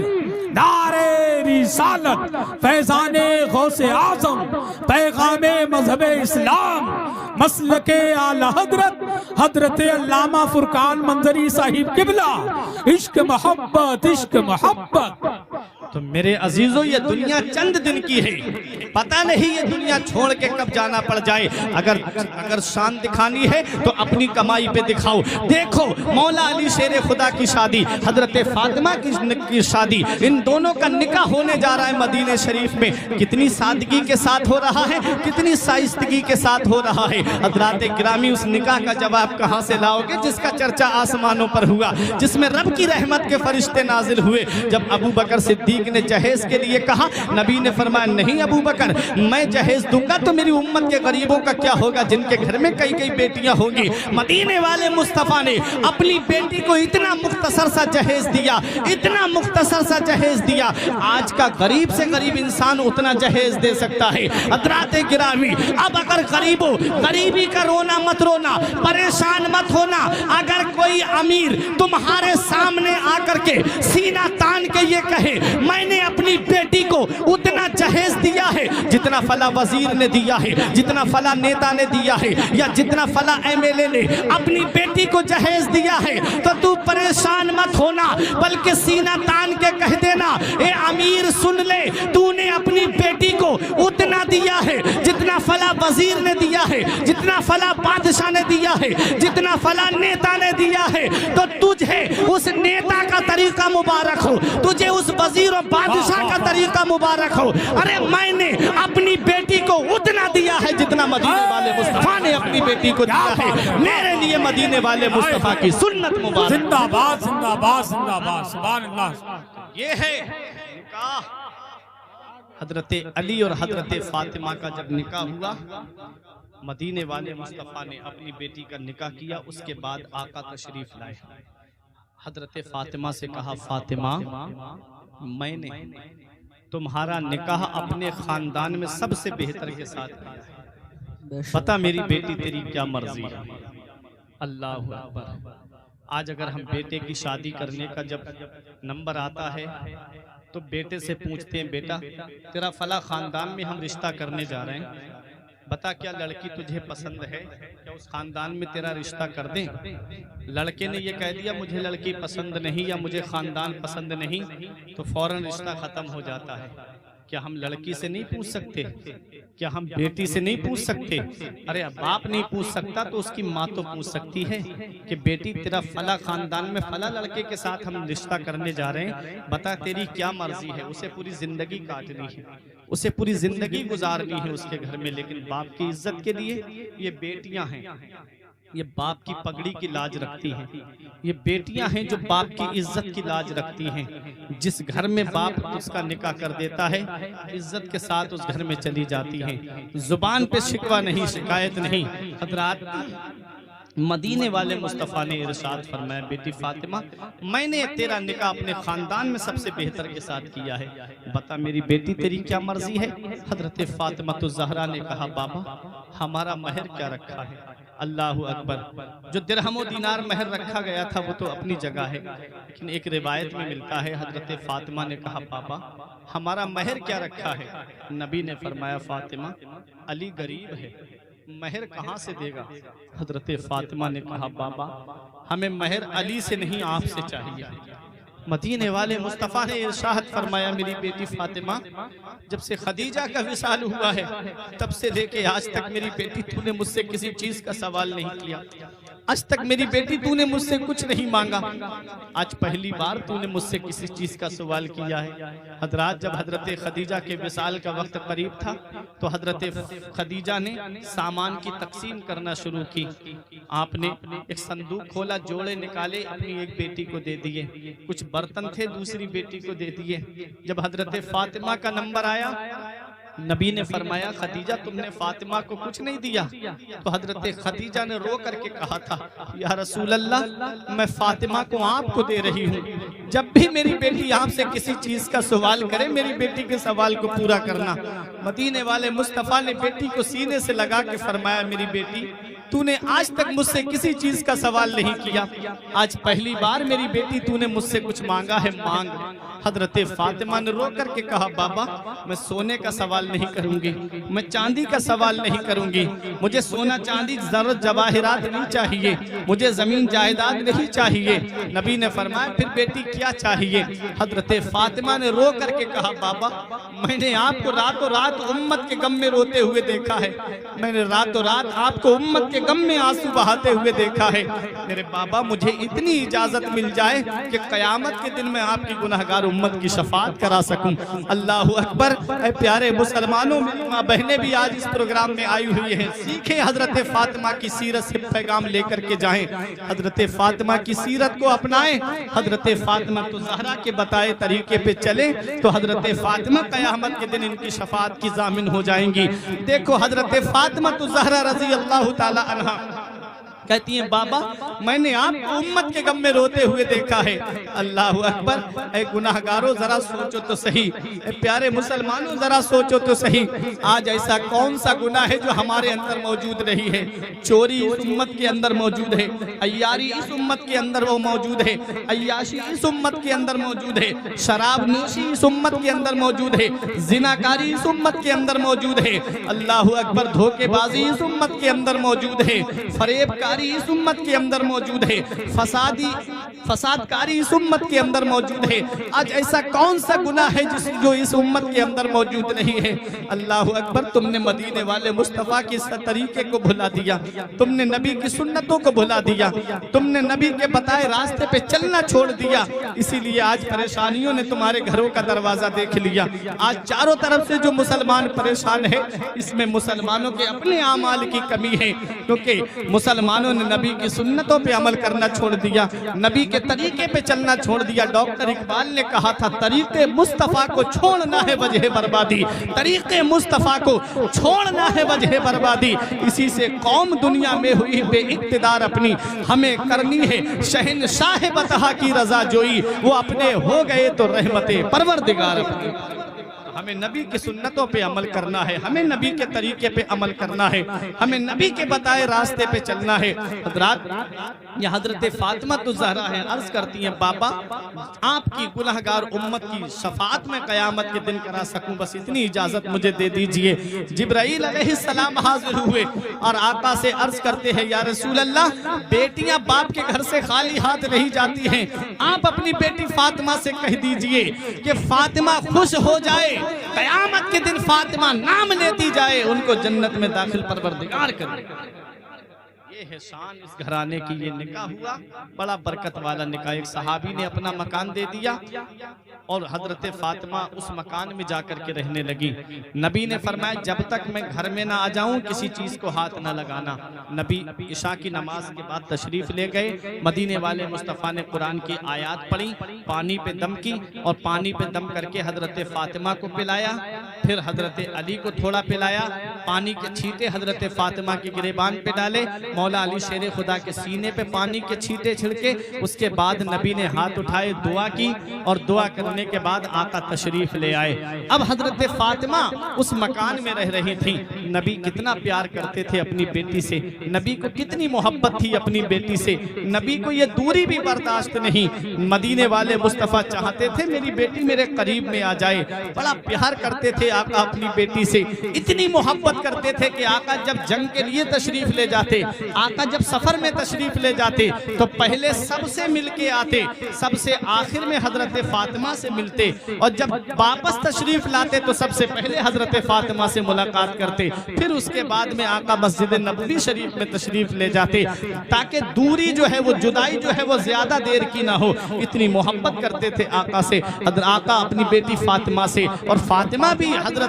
नारे रिसालत, फैज़ाने गौसे आज़म, पैगामे मज़हबे इस्लाम, मसलके आला हजरत हजरत अल्लामा फुरकान मंजरी साहिब किबला, इश्क मोहब्बत, इश्क मोहब्बत। तो मेरे अजीजों, ये दुनिया चंद दिन की है, पता नहीं ये दुनिया छोड़ के कब जाना पड़ जाए। अगर शान दिखानी है तो अपनी कमाई पे दिखाओ। देखो मौला अली शेर खुदा की शादी, हजरत फातिमा की शादी, इन दोनों का निकाह होने जा रहा है मदीने शरीफ में। कितनी सादगी के साथ हो रहा है, कितनी शाइस्तगी के साथ हो रहा है। हजरात गिरामी, उस निकाह का जवाब कहाँ से लाओगे जिसका चर्चा आसमानों पर हुआ, जिसमें रब की रहमत के फरिश्ते नाजिल हुए। जब अबू बकर सिद्दीक ने जहेज के लिए कहा, नबी ने फरमाया नहीं अबू बकर, मैं जहेज दूंगा तो मेरी उम्मत के गरीबों का क्या होगा जिनके घर में कई कई बेटियां होंगी। मदीने वाले मुस्तफा ने अपनी बेटी को इतना मुख्तसर सा जहेज दिया, इतना मुख्तसर सा जहेज दिया। आज का गरीब से गरीब इंसान उतना जहेज दे सकता है। हज़रात गिरामी, अब अगर गरीबों, गरीबी का रोना मत रोना, परेशान मत होना। अगर कोई अमीर तुम्हारे सामने आकर के सीना तान के ये कहे मैंने अपनी बेटी को उतना जहेज दिया है जितना फला वजीर ने दिया है, जितना फला नेता ने दिया है, या जितना फला एमएलए ने अपनी बेटी को जहेज दिया है, तो तू परेशान मत होना, बल्कि सीना तान के कह देना, ए अमीर सुन ले, तूने अपनी बेटी को उतना दिया है जितना फला वजीर ने दिया है, जितना फला बादशाह ने दिया है, जितना फला नेता ने दिया है। तो तुझे उस नेता का तरीका मुबारक हो, तुझे उस वजीर और बादशाह का तरीका मुबारक हो। अरे मैंने अपनी बेटी को उतना दिया है जितना मदीने वाले मुस्तफा ने अपनी बेटी को दिया है। मेरे लिए मदीने वाले मुस्तफा की सुन्नत मुबारक। जिंदाबाद, जिंदाबाद, जिंदाबाद, सुभान अल्लाह। ये है निकाह। हजरत अली और हजरत फातिमा का जब निकाह हुआ, मदीने वाले मुस्तफा ने अपनी बेटी का निकाह किया। उसके बाद आका तशरीफ लाए। हजरत फातिमा से कहा, फातिमा मैंने तुम्हारा निकाह अपने खानदान में सबसे बेहतर के साथ किया है, पता मेरी बेटी तेरी क्या मर्जी है। अल्लाह अकबर। आज अगर हम बेटे की शादी करने का जब नंबर आता है तो बेटे से पूछते हैं, बेटा तेरा फला खानदान में हम रिश्ता करने जा रहे हैं, बता क्या लड़की तुझे पसंद है, क्या उस खानदान में तेरा रिश्ता कर दें। लड़के ने ये कह दिया मुझे लड़की पसंद नहीं या मुझे खानदान पसंद नहीं, तो फौरन रिश्ता खत्म हो जाता है। क्या हम लड़की से नहीं पूछ सकते? क्या हम बेटी से नहीं पूछ सकते? अरे बाप नहीं पूछ सकता तो उसकी माँ तो पूछ सकती है कि बेटी तेरा फला खानदान में फला लड़के के साथ हम रिश्ता करने जा रहे हैं, बता तेरी क्या मर्जी है। उसे पूरी जिंदगी काटनी है, उसे पूरी जिंदगी गुजारनी है उसके घर में, लेकिन बाप की इज्जत के लिए ये बेटियां हैं, ये बाप की पगड़ी की लाज रखती हैं, ये बेटियां हैं जो बाप की इज्जत की लाज रखती हैं। जिस घर में बाप उसका निकाह कर देता है, इज्जत के साथ उस घर में चली जाती हैं, जुबान पे शिकवा नहीं, शिकायत नहीं। हजरात मदीने वाले मुस्तफ़ा ने इरशाद फरमाया, बेटी फातिमा मैंने तेरा निकाह अपने खानदान में सबसे बेहतर के साथ किया है, बता मेरी बेटी तेरी क्या मर्जी है। हजरत फातिमा तो ज़हरा ने कहा, बाबा हमारा महर क्या रखा है। अल्लाह अकबर। जो दिरहम दीनार महर रखा गया था वो तो अपनी जगह है, लेकिन एक रिवायत में मिलता है हजरत फातिमा ने कहा, पापा हमारा महर क्या रखा है। नबी ने फरमाया, फातिमा अली गरीब है, महर कहाँ से देगा। हजरत फातिमा ने कहा, बाबा हमें महर अली से नहीं आपसे चाहिए। मदीने वाले मुस्तफ़ा ने इरशाद फरमाया, मेरी बेटी फातिमा जब से खदीजा का विसाल हुआ है तब से लेके आज तक मेरी बेटी तूने मुझसे किसी चीज का सवाल नहीं किया। आज तक मेरी बेटी तूने मुझसे कुछ नहीं मांगा, आज पहली बार तूने मुझसे किसी चीज का सवाल किया है। हजरात, जब हजरत खदीजा के विसाल का वक्त करीब था तो हजरत खदीजा ने सामान की तकसीम करना शुरू की। आपने एक संदूक खोला, जोड़े निकाले, अपनी एक बेटी को दे दिए, कुछ बर्तन थे दूसरी बेटी को दे दिए। जब हजरत फातिमा का नंबर आया, नबी ने फरमाया खदीजा तुमने फातिमा को कुछ नहीं दिया। तो हजरत खदीजा ने रो करके कहा था, या रसूल अल्लाह, मैं फातिमा को आपको दे रही हूँ, जब भी मेरी बेटी आपसे किसी चीज का सवाल करे मेरी बेटी के सवाल को पूरा करना। मदीने वाले मुस्तफा ने बेटी को सीने से लगा के फरमाया, मेरी बेटी तूने आज तक मुझसे किसी चीज का सवाल नहीं किया, आज पहली बार मेरी बेटी तूने मुझसे कुछ मांगा है, मांग। हजरत फातिमा ने रो करके कहा, बाबा मैं सोने का सवाल नहीं करूंगी, मैं चांदी का सवाल नहीं करूंगी, मुझे सोना चांदी जरूरत जवाहिरात नहीं चाहिए, मुझे जमीन जायदाद नहीं चाहिए। नबी ने फरमाया फिर बेटी क्या चाहिए? हजरत फातिमा ने रो करके कहा, बाबा मैंने आपको रातों रात उम्मत के गम में रोते हुए देखा है, मैंने रातों रात आपको उम्मत के गम में आंसू बहाते हुए देखा है। मेरे बाबा मुझे इतनी इजाजत मिल जाए कि कयामत के दिन में आपकी गुनहगार उम्मत की शफाअत करा सकूं। अल्लाह अकबर। ऐ प्यारे मुसलमानों, माँ बहनें भी आज इस प्रोग्राम में आई हुई हैं, सीखें हजरत फातिमा की सीरत से पैगाम लेकर के जाएं, हजरत फातिमा की सीरत को अपनाएं, हजरत फातिमा तो ज़हरा के बताए तरीके पे चले तो हजरत फातिमा कयामत के दिन इनकी शफाअत की जामिन हो जाएंगी। देखो हजरत फातिमा तो ज़हरा रज़ी अल्लाह ताला अन्हा कहती हैं, बाबा मैंने आपको उम्मत के गम में रोते हुए देखा है। अल्लाह अकबर। ऐ गुनाहगारों जरा सोचो तो सही, ऐ प्यारे मुसलमानों जरा सोचो तो सही, आज ऐसा कौन सा गुनाह है जो हमारे अंदर मौजूद रही है? चोरी इस उम्मत के अंदर मौजूद है, अय्यारी इस उम्मत के अंदर वो मौजूद है, अय्याशी इस उम्मत के अंदर मौजूद है, शराब नोशी इस उम्मत के अंदर मौजूद है, जिनाकारी इस उम्मत के अंदर मौजूद है। अल्लाह अकबर। धोखेबाजी इस उम्मत के अंदर मौजूद है, फरेबकारी इस उम्मत के अंदर मौजूद है, फसादकारी इस उम्मत के अंदर मौजूद है। आज ऐसा कौन सा गुनाह है जो इस उम्मत के अंदर मौजूद नहीं है? अल्लाह अकबर। तुमने मदीने वाले मुस्तफ़ा के तरीके को भुला दिया, तुमने नबी की सुन्नतों को भुला दिया, तुमने नबी के बताए रास्ते पे चलना छोड़ दिया। इसीलिए आज परेशानियों ने तुम्हारे घरों का दरवाजा देख लिया। आज चारों तरफ से जो मुसलमान परेशान है, इसमें मुसलमानों के अपने आमाल की कमी है, क्योंकि मुसलमानों ने नबी की सुन्नतों पे अमल करना छोड़ दिया, नबी के तरीके पे चलना छोड़ दिया। डॉक्टर इकबाल ने कहा था, तरीके मुस्तफ़ा को छोड़ना है वजह बर्बादी, तरीके मुस्तफ़ा को छोड़ना है वजह बर्बादी। इसी से कौम दुनिया में हुई बेइक्तिदार अपनी, हमें करनी है शहनशाह बतहा की रजा जोई, वो अपने हो गए तो रहमते परवरदिगार अपनी। हमें नबी की सुन्नतों पे अमल करना है, हमें नबी के तरीके पे अमल करना है, हमें नबी के बताए रास्ते पे चलना है। हजरात, ये हजरत फातिमा तो ज़हरा है, अर्ज करती हैं, बाबा आपकी गुनहगार उम्मत की शफाअत में कयामत के दिन करा सकूं, बस इतनी इजाजत मुझे दे दीजिए। जिब्राईल अलैहिस्सलाम हाजिर हुए और आका से अर्ज करते हैं, या रसूल अल्लाह, बेटियां बाप के घर से खाली हाथ नहीं जाती हैं, आप अपनी बेटी फातिमा से कह दीजिए कि फातिमा खुश हो जाए, कयामत के दिन फातिमा नाम लेती जाए, उनको जन्नत में दाखिल परवरदिगार करे। ये है शान इस घराने की। ये निकाह हुआ, बड़ा बरकत वाला निकाह। एक सहाबी ने अपना मकान दे दिया और हजरत फातिमा उस मकान में जाकर के रहने लगी। नबी ने फरमाया, जब तक मैं घर में ना आ जाऊं किसी चीज को हाथ ना लगाना। नबी इशा की नमाज के बाद तशरीफ ले गए, मदीने वाले मुस्तफ़ा ने कुरान की आयत पढ़ी, पानी पे दम की और पानी पे दम करके हजरत फातिमा को पिलाया, फिर हजरत अली को थोड़ा पिलाया, पानी के छींटे हजरत फातिमा के गिरेबान पे डाले, मौला अली शेर खुदा के सीने पे पानी के छींटे छिड़के। उसके बाद नबी ने हाथ उठाए, दुआ की और दुआ करने के बाद आका तशरीफ ले आए। अब हजरत फातिमा उस मकान में रह रही थी। नबी कितना प्यार करते थे अपनी बेटी से, नबी को कितनी मोहब्बत थी अपनी बेटी से, नबी को ये दूरी भी बर्दाश्त नहीं। मदीने वाले मुस्तफ़ा चाहते थे मेरी बेटी मेरे करीब में आ जाए, बड़ा प्यार करते थे आका अपनी बेटी से, इतनी मोहब्बत मोहब्बत करते थे कि आका जब जंग के लिए तशरीफ ले जाते, आका जब सफर में तशरीफ ले जाते तो पहले सबसे मिलके आते, सबसे आखिर में हजरत फातिमा से मिलते, और जब वापस तशरीफ लाते तो सबसे पहले हजरत फातिमा से मुलाकात करते, फिर उसके बाद में आका मस्जिद नबवी शरीफ में तशरीफ ले जाते, ताकि दूरी जो है वो जुदाई जो है वो ज्यादा देर की ना हो। इतनी मोहब्बत करते थे आका से, आका अपनी बेटी फातिमा से, और फातिमा भी हजरत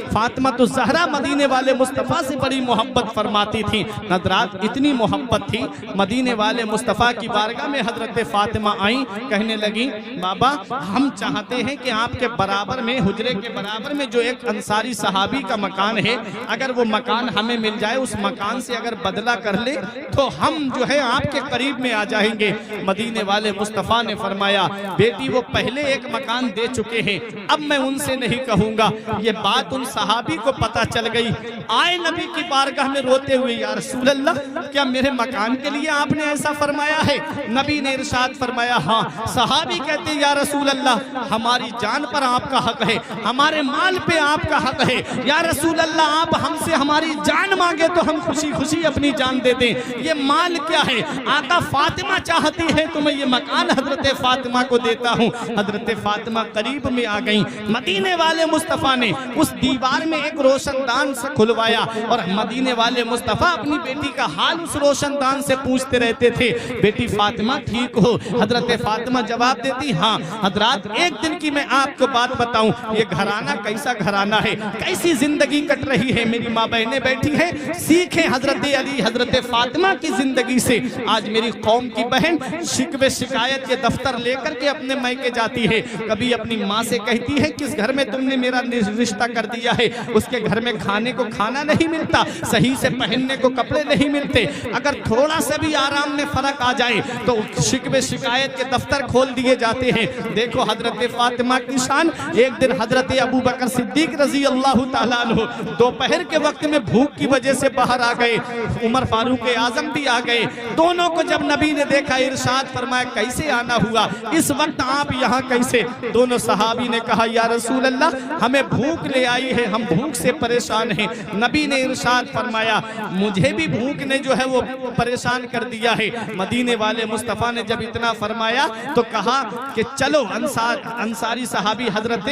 फातिमा तो ज़हरा मदीने वाले मुस्तफ़ा से बड़ी मोहब्बत फरमाती थी। हजरात इतनी मोहब्बत थी, मदीने वाले मुस्तफ़ा की बारगाह में हजरत फातिमा आई, कहने लगी बाबा हम चाहते हैं कि आपके बराबर में, हुजरे के बराबर में जो एक अंसारी सहाबी का मकान है, अगर वो मकान हमें मिल जाए, उस मकान से अगर बदला कर ले तो हम जो है आपके करीब में आ जाएंगे। मदीने वाले मुस्तफ़ा ने फरमाया बेटी वो पहले एक मकान दे चुके हैं, अब मैं उनसे नहीं कहूँगा। ये बात उन सहाबी को पता चल गई, आए नबी की बारगाह में रोते हुए, या रसूल अल्लाह क्या मेरे मकान के लिए आपने ऐसा फरमाया है? नबी ने इरशाद फरमाया हाँ। सहाबी कहते या रसूल अल्लाह हमारी जान पर आपका हक है, हमारे माल पे आपका हक है, या रसूल अल्लाह आप हमसे हमारी जान मांगे तो हम खुशी खुशी अपनी जान दे दें, ये माल क्या है? आका फातिमा चाहती है तो मैं ये मकान हजरत फातिमा को देता हूँ। हजरत फातिमा करीब में आ गई, मदीने वाले मुस्तफ़ा ने उस दीवार में एक रोशनदान से खुलवाया, और मदीने वाले मुस्तफ़ा अपनी बेटी का हाल उस रोशनदान से पूछते रहते थे, बेटी फातिमा ठीक हो? हजरत फातिमा जवाब देती हाँ। हजरात एक दिन की मैं आपको बात बताऊं, ये घराना कैसा घराना है, कैसी जिंदगी कट रही है, मेरी माँ बहनें बैठी हैं, सीखें हजरत अली हजरत फातिमा की जिंदगी से। आज मेरी कौम की बहन शिकवे शिकायत के दफ्तर लेकर के अपने मैके जाती है, कभी अपनी माँ से कहती है किस घर में तुमने मेरा रिश्ता कर दिया है, उसके घर में खाने को खाना नहीं मिलता, सही से पहनने को कपड़े नहीं मिलते, अगर थोड़ा सा भी आराम में फर्क आ जाए तो शिकवे शिकायत के दफ्तर खोल दिए जाते हैं। देखो हजरत फातिमा की शान। एक दिन हजरत अबू बकर सिद्दीक रजी अल्लाह ताला अन्हु दोपहर के वक्त में भूख की वजह से बाहर आ गए, उमर फारूक आजम भी आ गए, दोनों को जब नबी ने देखा इरशाद फरमाया कैसे आना हुआ, इस वक्त आप यहाँ कैसे? दोनों सहाबी ने कहा या रसूल अल्लाह हमें भूख ले आई है, हम भूख से परेशान हैं। नबी ने इरशाद फरमाया मुझे भी भूख ने जो है वो परेशान कर दिया है। मदीने वाले मुस्तफ़ा ने जब इतना फरमाया तो कहा कि चलो अंसारी सहाबी हजरत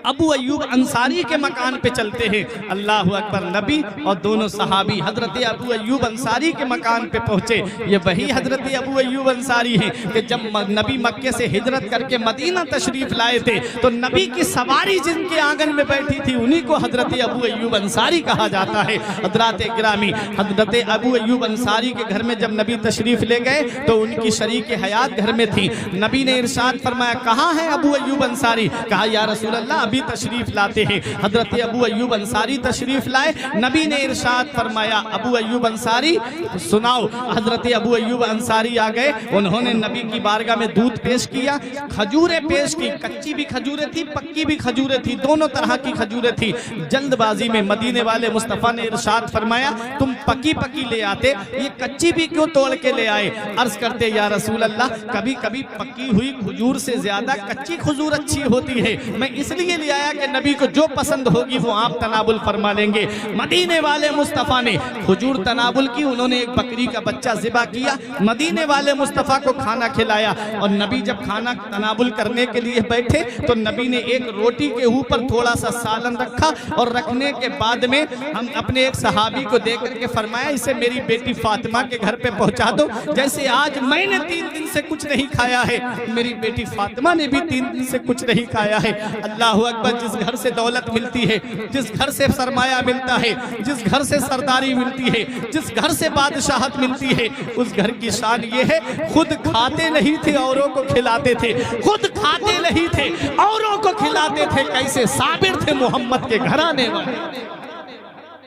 अबू अय्यूब अंसारी के मकान पे चलते हैं। अल्लाह अकबर। नबी और दोनों सहाबी हजरत अबू अय्यूब अंसारी के मकान पे पहुंचे। ये वही हजरत अबू अय्यूब अंसारी हैं कि जब नबी मक्के से हिजरत करके मदीना तशरीफ लाए थे तो नबी की सवारी जिनके आंगन में बैठी थी उन्हीं को हजरत अबू अय्यूब अंसारी कहा जाता है। हजरत गिरामी हजरत अबू अय्यूब अंसारी के घर में जब नबी तशरीफ ले गए तो उनकी शरीक हयात घर में थी। नबी ने इरशाद फरमाया कहाँ है अबू अय्यूब अंसारी? कहा या रसूल अल्लाह तशरीफ लाते हैं। हजरत अबू अय्यूब अंसारी तशरीफ लाए। नबी ने इरशाद फरमाया अबू अय्यूब अंसारी सुनाओ। हजरत अबू अय्यूब अंसारी आ गए, उन्होंने नबी की बारगाह में दूध पेश किया, खजूरें पेश की, कच्ची भी खजूरें थी, पक्की भी खजूरें थी, दोनों तरह की खजूरें थी। जल्दबाजी में मदीने वाले मुस्तफ़ा ने इरशाद फरमाया तुम पक्की पक्की ले आते, ये कच्ची भी क्यों तोड़ के ले आए? अर्ज करते या रसूल अल्लाह कभी कभी पक्की हुई खजूर से ज्यादा कच्ची खजूर अच्छी होती है, मैं इसलिए ले आया कि नबी को जो पसंद होगी वो आप तनाबुल फरमा लेंगे। मदीने वाले मुस्तफ़ा ने खजूर तनाबुल की, उन्होंने एक बकरी का बच्चा ज़िबा किया, मदीने वाले मुस्तफ़ा को खाना खिलाया। और नबी जब खाना तनाबुल करने के लिए बैठे तो नबी ने एक रोटी के ऊपर थोड़ा सा सालन रखा और रखने के बाद में हम अपने एक सहाबी को देख करके फरमाया इसे मेरी बेटी फातिमा के घर पे पहुंचा दो, जैसे आज मैंने 3 दिन से कुछ नहीं खाया है, मेरी बेटी फातिमा ने भी 3 दिन से कुछ नहीं खाया है। अल्लाह अकबर। जिस घर से दौलत मिलती है, जिस घर से सरमाया मिलता है, जिस घर से सरदारी मिलती है, जिस घर से बादशाहत मिलती है, उस घर की शान ये है खुद खाते नहीं थे औरों को खिलाते थे, खुद खाते नहीं थे औरों को खिलाते थे। कैसे साबिर थे मोहम्मद के घराने वाले,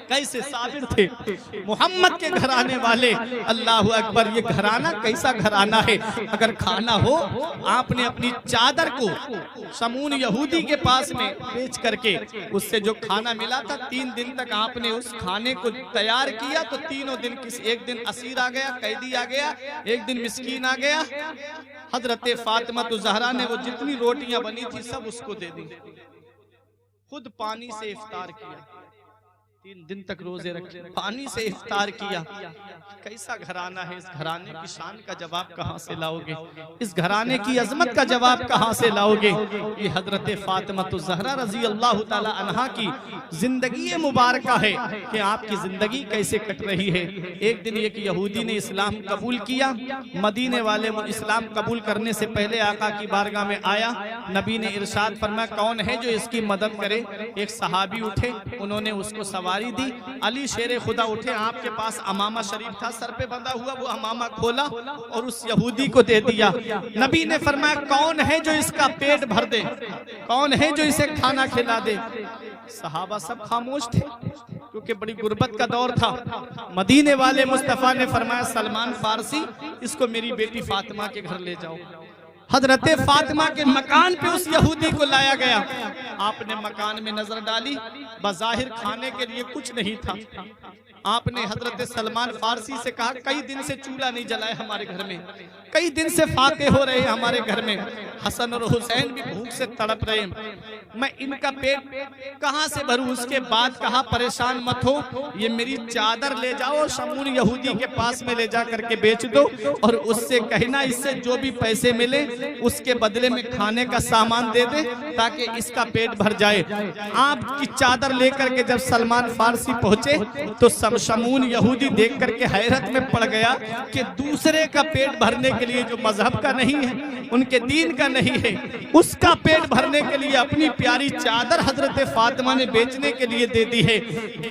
कैसे साबिर थे मोहम्मद के घराने वाले। अल्लाह अकबर। ये घराना कैसा घराना है? अगर खाना हो, आपने अपनी चादर को समून यहूदी के पास में बेच करके उससे जो खाना मिला था 3 दिन तक आपने उस खाने को तैयार किया तो तीनों दिन एक दिन असीर आ गया, कैदी आ गया, एक दिन मिस्कीन आ गया। हजरत फातिमा तो ज़हरा ने वो जितनी रोटियां बनी थी सब उसको दे दी, खुद पानी से इफ्तार किया। 3 दिन तक रोजे रखे, पानी से इफ्तार किया। कैसा घराना है, इस घराने की शान का जवाब कहाँ से लाओगे, इस घराने की अजमत का जवाब कहाँ से लाओगे। ये हजरत फातिमा ज़हरा रजी अल्लाह ताला अन्हा की जिंदगी मुबारक है कि आपकी जिंदगी कैसे कट रही है। एक दिन एक यहूदी ने इस्लाम कबूल किया, मदीने वाले वो इस्लाम कबूल करने से पहले आका की बारगाह में आया। नबी ने इरशाद फरमाया कौन है जो इसकी मदद करे। एक सहाबी उठे, उन्होंने उसको सवारी दी। अली शेर खुदा उठे, आपके पास अमामा शरीफ था सर पे बंधा हुआ, वो अमामा खोला और उस यहूदी को दे दिया। नबी ने फरमाया कौन है जो इसका पेट भर दे, कौन है जो इसे खाना खिला दे। सहाबा सब खामोश थे क्योंकि बड़ी गुर्बत का दौर था। मदीने वाले मुस्तफा ने फरमाया सलमान फारसी, इसको मेरी बेटी फातिमा के घर ले जाओ। हजरत फातिमा के मकान पे उस यहूदी को लाया गया। आपने मकान में नजर डाली, बज़ाहिर खाने के लिए कुछ नहीं था। आपने हजरत सलमान फारसी से कहा कई दिन से चूल्हा नहीं जलाए हमारे घर में, कई दिन से फाके हो रहे हमारे घर में, हसन और हुसैन भी भूख से तड़प रहे, मैं इनका पेट कहां से भरूं। उसके बाद कहा परेशान मत हो, ये मेरी चादर ले जाओ, शमून यहूदी के पास में ले जा करके बेच दो और उससे कहना इससे जो भी पैसे मिले उसके बदले में खाने का सामान दे दे ताकि इसका पेट भर जाए। आपकी चादर लेकर के जब सलमान फारसी पहुंचे तो शमून यहूदी देख करके हैरत में पड़ गया कि दूसरे का पेट भरने के लिए जो मजहब का नहीं है, उनके दीन का नहीं है, उसका पेट भरने के लिए अपनी प्यारी चादर हजरत फातिमा ने बेचने के लिए दे दी है।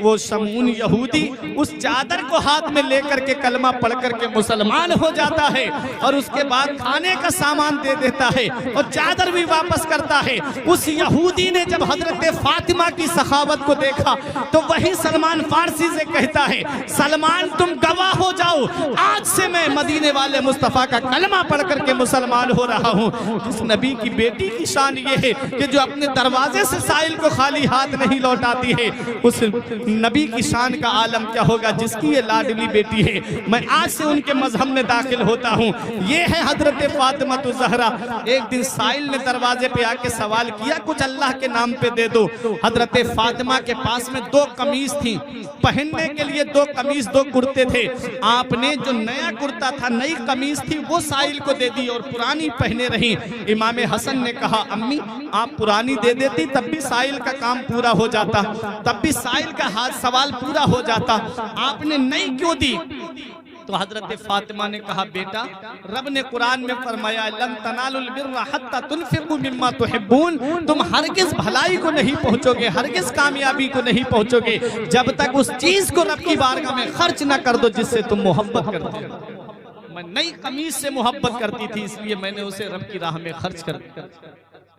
वो शमून यहूदी उस चादर को हाथ में लेकर के कलमा पढ़ करके मुसलमान हो जाता है और उसके बाद खाने का सामान दे देता है और चादर भी वापस करता है। उस यहूदी ने जब हजरत फातिमा की सखावत को देखा तो वही सलमान फारसी से कहता है सलमान तुम गवाह हो जाओ, आज से मैं मदीने वाले मुस्तफा का कलमा पढ़ करके मुसलमान हो रहा हूँ। जिस नबी की बेटी की शान ये है कि जो अपने दरवाजे से साइल को खाली हाथ नहीं लौटाती है, उस नबी की शान का आलम क्या होगा जिसकी ये लाडली बेटी है। मैं आज से उनके मजहब में दाखिल होता हूँ। ये है हजरत फातिमा ज़हरा। एक दिन साइल ने दरवाजे पे आके सवाल किया कुछ अल्लाह के नाम पे दे दो। हजरत फातिमा के पास में 2 कमीज थी, पहनने के लिए 2 कमीज 2 कुर्ते थे। आपने जो नया कुर्ता था, नई कमीज थी, वो साइल को दे दी और पुरानी पहने रही। इमाम हसन ने कहा अम्मी आप पुरानी दे देती तब भी साइल का काम पूरा हो जाता, तब भी साइल का हाथ सवाल पूरा हो जाता, आपने नई क्यों दी। तो हजरत फातिमा ने कहा बेटा रब ने कुरान में फरमाया लन तनालुल बिर्रा हत्ता तुनफिकू मिम्मा तुहिब्बून, तुम हरगिज भलाई को नहीं पहुंचोगे, हरगिज कामयाबी को नहीं पहुंचोगे जब तक उस चीज को रब की बारगाह में खर्च न कर दो जिससे तुम मोहब्बत करते हो। मैं नई कमीज से मोहब्बत करती थी इसलिए मैंने उसे रब की राह में खर्च कर दिया।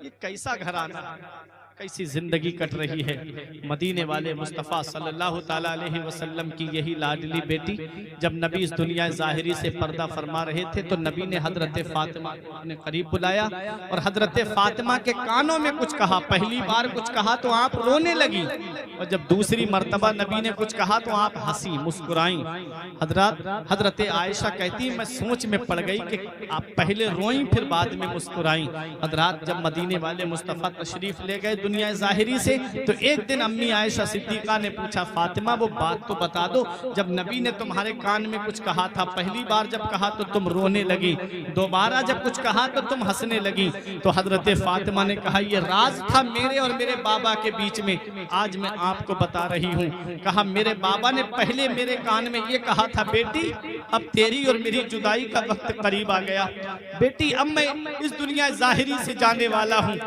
ये कैसा घराना, कैसी जिंदगी कट रही है। मदीने वाले मुस्तफ़ा सल्लल्लाहु ताला अलैहि वसल्लम की यही लाडली बेटी जब नबी इस दुनिया ज़ाहिरी से पर्दा फरमा रहे थे तो नबी ने हजरत फातिमा को अपने करीब बुलाया और हजरत फातिमा के कानों में कुछ कहा। पहली बार कुछ कहा तो आप रोने लगी और जब दूसरी मर्तबा नबी ने कुछ कहा तो आप हंसी मुस्कुराई। हजरत आयशा कहती मैं सोच में पड़ गई कि आप पहले रोई फिर बाद में मुस्कुराई। हजरत जब मदीने वाले मुस्तफ़ा तशरीफ ले गए दुनिया ज़ाहिरी से तो एक दिन अम्मी आयशा सिद्दीक़ा ने पूछा फातिमा वो बात तो बता दो, जब नबी ने तुम्हारे कान में कुछ कहा था, पहली बार जब कहा तो तुम रोने लगी, दोबारा जब कुछ कहा तो तुम हंसने लगी। तो हजरत फातिमा ने कहा ये राज था मेरे और मेरे बाबा के बीच में, आज मैं आपको बता रही हूँ। कहा मेरे बाबा ने पहले मेरे कान में ये कहा था बेटी अब तेरी और मेरी जुदाई का वक्त करीब आ गया, बेटी अब मैं इस दुनिया ज़ाहिरी से जाने वाला हूँ।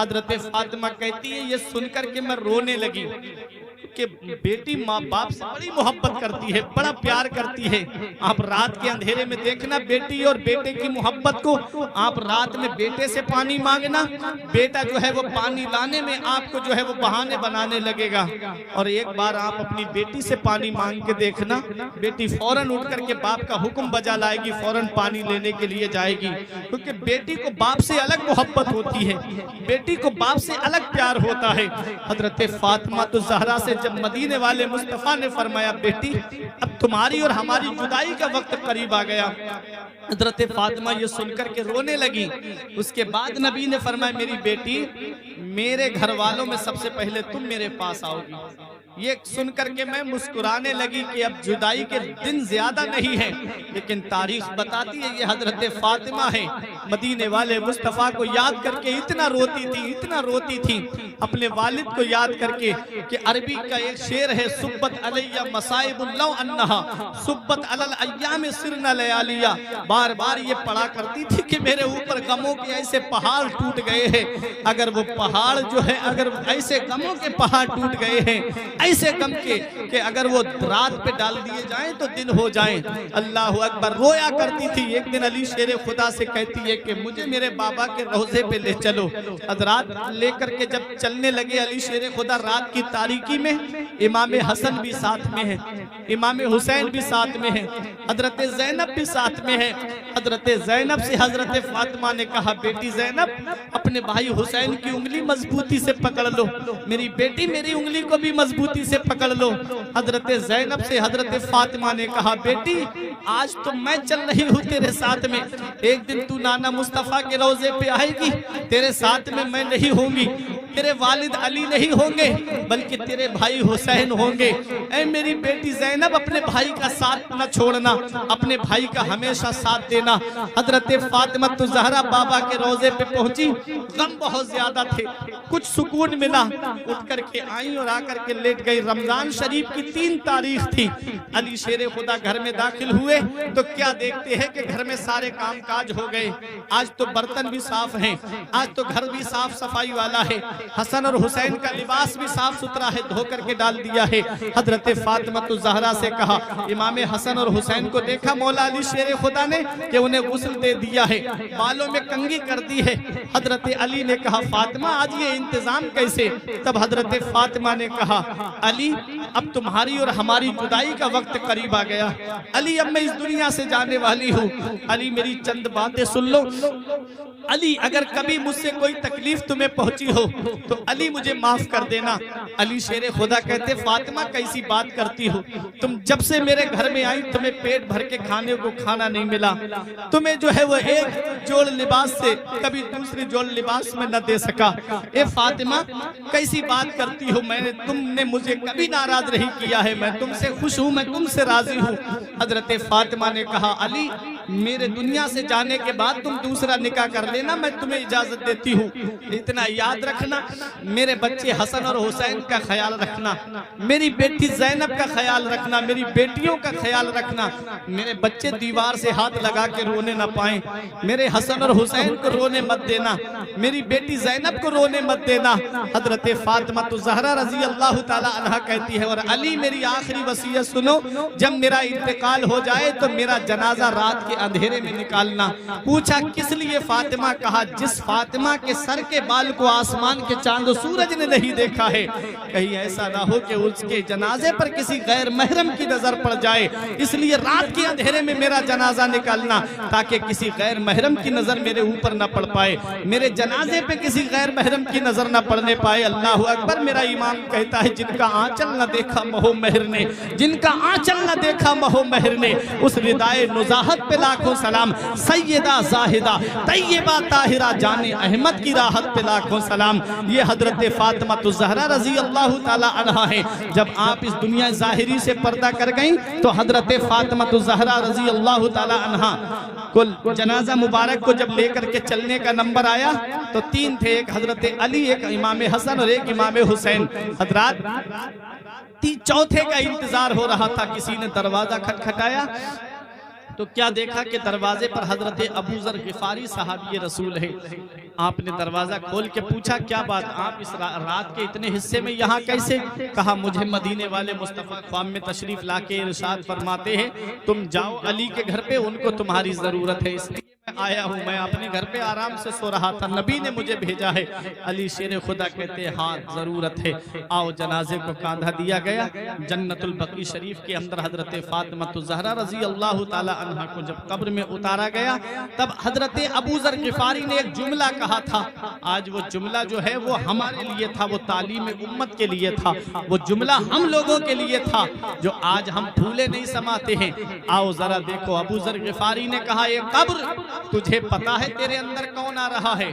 हजरत फातिमा कहती है ये सुनकर के मैं रोने लगी कि बेटी माँ बाप से बड़ी मोहब्बत करती है, बड़ा प्यार करती है। आप रात के अंधेरे में देखना बेटी और बेटे की मोहब्बत को, आप रात में बेटे से पानी मांगना, बेटा जो है वो पानी लाने में आपको जो है वो बहाने बनाने लगेगा। और एक बार आप अपनी बेटी से पानी मांग के देखना, बेटी फौरन उठ करके बाप का हुक्म बजा लाएगी, फौरन पानी लेने के लिए जाएगी, क्योंकि बेटी को बाप से अलग मोहब्बत होती है, बेटी को बाप से अलग प्यार होता है। हजरत फातिमा तो ज़हरा से जब मदीने वाले मुस्तफा ने फरमाया बेटी अब तुम्हारी और हमारी जुदाई का वक्त करीब आ गया, हजरत फातिमा ये सुनकर के रोने लगी। उसके बाद नबी ने फरमाया मेरी बेटी मेरे घर वालों में सबसे पहले तुम मेरे पास आओगी, ये सुनकर के मैं मुस्कुराने लगी कि अब जुदाई के दिन ज्यादा नहीं है, लेकिन तारीख बताती है ये हजरत फातिमा है। मदीने वाले मुस्तफ़ा को याद करके इतना रोती थी अपने वालिद को याद करके कि अरबी का एक शेर है, सुब्बत अलैया मसाइबुल्लाह अन्नहा सुब्बत अलल अय्याम सिरना लयालिया। बार बार ये पढ़ा करती थी कि मेरे ऊपर गमों के ऐसे पहाड़ टूट गए हैं। अगर वो पहाड़ जो है, अगर ऐसे गमों के पहाड़ टूट गए हैं, ऐसे गम के कि अगर वो रात पे डाल दिए जाएं तो दिन हो जाएं। अल्लाह अकबर। रोया करती थी। एक दिन अली शेर खुदा से कहती है कि मुझे मेरे बाबा के रोजे पे ले चलो। रात लेकर के जब चलने लगे अली शेर खुदा, रात की तारीकी में इमाम हसन भी साथ में है, इमाम हुसैन भी साथ में है, हजरत ज़ैनब भी साथ में है। हजरत ज़ैनब से हजरत फातिमा ने कहा, बेटी ज़ैनब अपने भाई हुसैन की उंगली मजबूती से पकड़ लो, मेरी बेटी मेरी उंगली को भी मजबूती से पकड़ लो। हजरत ज़ैनब से हजरत फातिमा ने कहा, बेटी आज तो मैं चल रही हूँ तेरे साथ में, एक दिन तू नाना मुस्तफ़ा के रोजे पे आएगी, तेरे साथ में मैं नहीं होंगी, तेरे वालिद अली नहीं होंगे बल्कि तेरे भाई हुसैन होंगे। ऐ मेरी बेटी ज़ैनब अपने भाई का साथ न छोड़ना, अपने भाई का हमेशा साथ देना। हजरत फातिमा तो ज़हरा बाबा के रोजे पे पहुंची, गम बहुत ज्यादा थे, कुछ सुकून मिला, उठ करके आई और आकर के लेट गई। रमजान शरीफ की 3 तारीख थी। अली शेर खुदा घर में दाखिल हुए तो क्या देखते हैं कि घर में सारे काम काज हो गए। आज तो बर्तन भी साफ हैं, आज तो घर भी साफ सफाई वाला है, हसन और हुसैन का लिबास भी साफ सुथरा है, धो करके डाल दिया है। हजरत फातिमा तो ज़हरा से कहा, इमाम हसन और हुसैन को देखा मौला अली शेर खुदा ने कि उन्हें गुस्ल दे दिया है, बालों में कंघी कर दी है। हजरत अली ने कहा, फातिमा आज ये इंतजाम कैसे? तब हजरत फातिमा ने कहा, अली अब तुम्हारी और हमारी जुदाई का वक्त करीब आ गया। अली अब मैं इस दुनिया से जाने वाली हूँ। अली मेरी चंद बातें सुन लो। अली अगर कभी मुझसे कोई तकलीफ तुम्हें पहुंची हो तो अली मुझे माफ कर देना। अली शेर खुदा कहते, फातिमा कैसी बात करती हो, तुम जब से मेरे घर में आई तुम्हें पेट भर के खाने को खाना नहीं मिला, तुम्हें जो है वो एक जोड़ लिबास से कभी दूसरी जोड़ लिबास में न दे सका। ए फातिमा कैसी बात करती हो, तुमने मुझे कभी नाराज नहीं किया है, मैं तुमसे खुश हूँ, मैं तुमसे राजी हूँ। हजरत फातिमा ने कहा, अली मेरे दुनिया से जाने के बाद तुम दूसरा निकाह कर लेना, मैं तुम्हें इजाजत देती हूँ। इतना याद रखना, मेरे बच्चे हसन और हुसैन का ख्याल रखना, मेरी बेटी ज़ैनब का ख्याल रखना, मेरी बेटियों का ख्याल रखना, मेरे बच्चे दीवार से हाथ लगा के रोने ना पाएं, मेरे हसन और हुसैन को रोने मत देना, मेरी बेटी ज़ैनब को रोने मत देना। हजरत फातिमा तो ज़हरा रजी अल्लाह ताला अन्हा कहती है, और अली मेरी आखिरी वसीयत सुनो, जब मेरा इंतकाल हो जाए तो मेरा जनाजा रात के अंधेरे में निकालना। पूछा किस लिए फातिमा? कहा जिस फातिमा के सर के बाल को आसमान के चांद सूरज ने नहीं देखा है, कहीं ऐसा ना हो कि उसके जनाजे पर किसी गैर महरम की नजर पड़ जाए, इसलिए रात के अंधेरे में मेरा जनाजा निकालना ताकि किसी गैर महरम की नजर मेरे ऊपर न पड़ पाए, मेरे जनाजे पे किसी गैर महरम की नजर न पड़ने पाए। अल्लाह अकबर। मेरा इमाम कहता है, जिनका आंचल न देखा महो महर ने, जिनका आंचल न देखा महो महर ने, उस रिदाए नुज़ाहत पे लाखों सलाम। सैयदा जाहिदा तैयबा ताहिरा जाने अहमद की राहत पे लाखों सलाम। ये हजरत फातिमा तो ज़हरा रजी अल्लाह ताला अन्हा है। जब आप इस दुनिया ज़ाहिरी से पर्दा कर गई तो हजरत फातिमा तो ज़हरा रजी अल्लाह ताला अन्हा को जनाजा मुबारक को जब लेकर के चलने का नंबर आया तो 3 थे, एक हजरत अली, एक इमाम हसन और एक इमाम हुसैन। हजरात चौथे का इंतजार हो रहा था। किसी ने दरवाजा खटखटाया तो क्या देखा कि दरवाजे पर हजरत अबू ज़र गिफारी साहब रसूल है। आपने दरवाजा खोल के पूछा, क्या बात, आप इस रात के इतने हिस्से में यहाँ कैसे? कहा मुझे मदीने वाले मुस्तफ़ा ख्वाम में तशरीफ लाके इरशाद फरमाते हैं, तुम जाओ अली के घर पे, उनको तुम्हारी जरूरत है, इसलिए मैं आया हूँ। मैं अपने घर पे आराम से सो रहा था, नबी ने मुझे भेजा है। अली शेर खुदा कहते हैं, हाँ जरूरत है, आओ। जनाजे को कांधा दिया गया। जन्नतुल बकी शरीफ के अंदर हजरत फातिमा तो ज़हरा रजी अल्लाह ताला अन्हा को जब कब्र में उतारा गया तब हजरत अबू ज़र गिफारी ने एक जुमला कहा था। आज वो जुमला जो है वो हमारे लिए था, वो तालीम उम्मत के लिए था, वो जुमला हम लोगों के लिए था जो आज हम फूले नहीं समाते हैं। आओ जरा देखो, अबू ज़र गिफारी ने कहा, ये कब्र तुझे पता है तेरे अंदर कौन आ रहा है,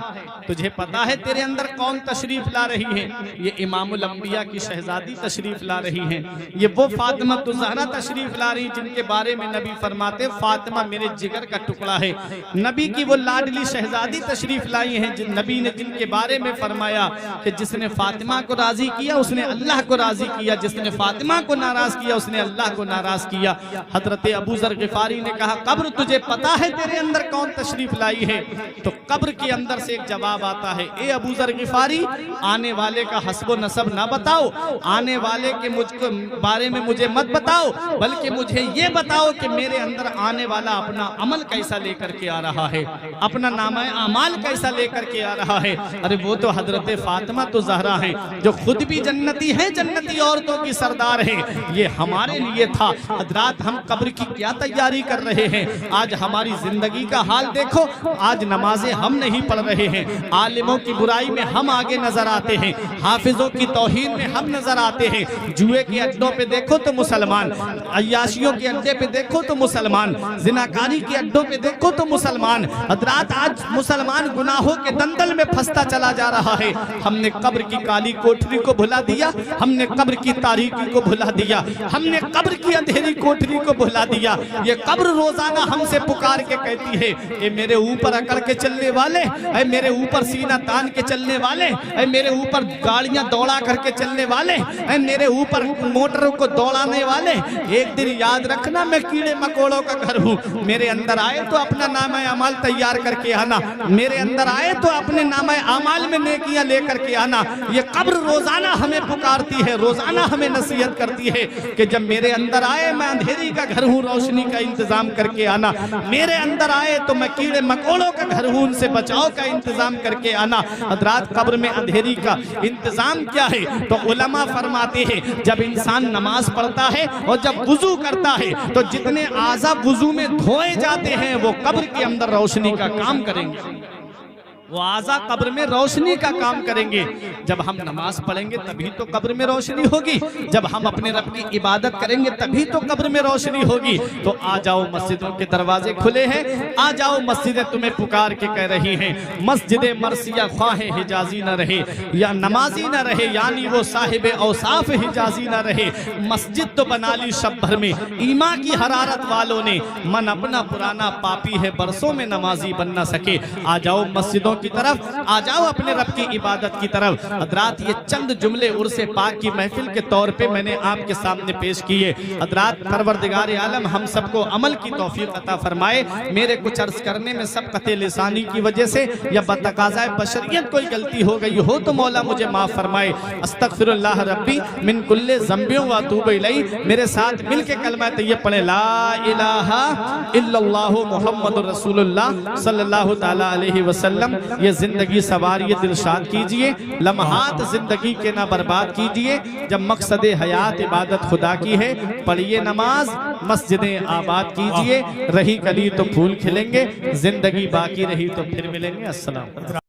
तुझे पता है तेरे अंदर कौन तशरीफ ला रही है। ये इमामुल अंबिया की शहजादी तशरीफ ला रही है, ये वो फातिमा ज़हरा तशरीफ ला रही जिनके बारे में नबी फरमाते फातिमा मेरे जिगर का टुकड़ा है। नबी की वो लाडली शहजादी तशरीफ लाई है नबी ने जिनके बारे में फरमाया कि जिसने फातिमा को राजी किया उसने अल्लाह को राजी किया, जिसने फातिमा को नाराज किया उसने अल्लाह को नाराज किया। हजरत अबू ज़र गिफारी ने कहा कब्र तुझे पता है तेरे अंदर कौन तशरीफ लाई है? तो कब्र के अंदर से एक जवाब आता है, ए अबू ज़र गिफारी आने वाले का हस्ब नसब ना बताओ, आने वाले के मुझको बारे में मुझे मत बताओ, बल्कि मुझे ये बताओ कि मेरे अंदर आने वाला अपना अमल कैसा लेकर के आ रहा है, अपना नामा अमाल कैसा लेकर के आ रहा है। अरे वो तो हजरत फातिमा तो ज़हरा है जो खुद भी जन्नती है, जन्नती औरतों की सरदार है। ये हमारे लिए था। हजरात हम कब्र की क्या तैयारी कर रहे हैं? आज हमारी जिंदगी का हाल देखो, आज नमाजें हम नहीं पढ़ रहे हैं, आलिमों की बुराई में हम आगे नजर आते हैं, हाफिजों की तौहीन में हम नजर आते हैं, जुए के अड्डों पे देखो तो मुसलमान, अय्याशियों के अड्डे पे देखो तो मुसलमान, जिनाकारी के अड्डों पे देखो तो मुसलमान। हजरात आज मुसलमान गुनाहों के दंदल में फंसता चला जा रहा है। हमने कब्र की काली कोठरी को भुला दिया, हमने कब्र की तारीकी को भुला दिया, हमने कब्र की अंधेरी कोठरी को भुला दिया। ये कब्र रोजाना हमसे पुकार के कहती है कि मेरे ऊपर अकड़ के चलने वाले, ऐ मेरे ऊपर सीना तान के चलने वाले, ऐ मेरे ऊपर गाड़ियां दौड़ा करके चलने वाले, ऐ मेरे ऊपर मोटरों को दौड़ाने वाले, एक दिन याद रखना मैं कीड़े मकोड़ों का घर हूँ। मेरे अंदर आए तो अपना नामा अमाल तैयार करके आना, मेरे अंदर आए तो अपने नामा अमाल में नेकियां लेकर के आना। ये कब्र रोजाना हमें पुकारती है, रोजाना हमें नसीहत करती है कि जब मेरे अंदर आए मैं अंधेरी का घर हूँ, रोशनी का इंतजाम करके आना। मेरे अंदर आए तो मैं कीड़े मकोड़ों का घर हूँ, उनसे बचाव का इंतजाम करके आना। हजरात कब्र में अंधेरी का इंतजाम क्या है? तो उलमा फरमाते हैं जब इंसान नमाज पढ़ता है और जब वुजू करता है तो जितने आज़ा वुजू में धोए जाते हैं वो कब्र के अंदर रोशनी का काम करेंगे, वो आज़ा कब्र में रोशनी का काम करेंगे। जब हम नमाज पढ़ेंगे तभी तो कब्र में रोशनी होगी, जब हम अपने रब की इबादत करेंगे तभी तो कब्र में रोशनी होगी। तो आ जाओ, मस्जिदों के दरवाजे खुले हैं, आ जाओ, मस्जिदें तुम्हें पुकार के कह रही हैं। मस्जिद मरसिया ख्वाहे हिजाजी न रहे या नमाजी न रहे, यानी वो साहिब औसाफ हिजाजी न रहे। मस्जिद तो बना ली शब भर में ईमा की हरारत वालों ने, मन अपना पुराना पापी है बरसों में नमाजी बन न सके। आ जाओ मस्जिदों की तरफ, आ जाओ अपने रब की इबादत की तरफ। हजरात ये चंद जुमले उर्से पाक की महफिल के तौर पे मैंने आपके सामने पेश किए। हजरात परवरदिगार आलम हम सबको अमल की तौफीक अता फरमाए। मेरे कुछ अर्ज करने में सबकते लिसानी की वजह से या बतकाज़ाए बशरियत कोई गलती हो गई हो तो मौला मुझे माफ फरमाए। अस्तगफिरुल्लाह रब्बी मिन कुल्ले ज़ंबियों व अतूबु इलैहि। मेरे साथ मिलके कलमा तैयब पढ़े, ला इलाहा इल्लल्लाहु मुहम्मदुर रसूलुल्लाह सल्लल्लाहु तआला अलैहि वसल्लम। ये जिंदगी सवारिए दिलशाद कीजिए, लम्हात जिंदगी के ना बर्बाद कीजिए। जब मकसद हयात इबादत खुदा की है, पढ़िए नमाज, मस्जिदें आबाद कीजिए। रही कली तो फूल खिलेंगे, जिंदगी बाकी रही तो फिर मिलेंगे। अस्सलाम।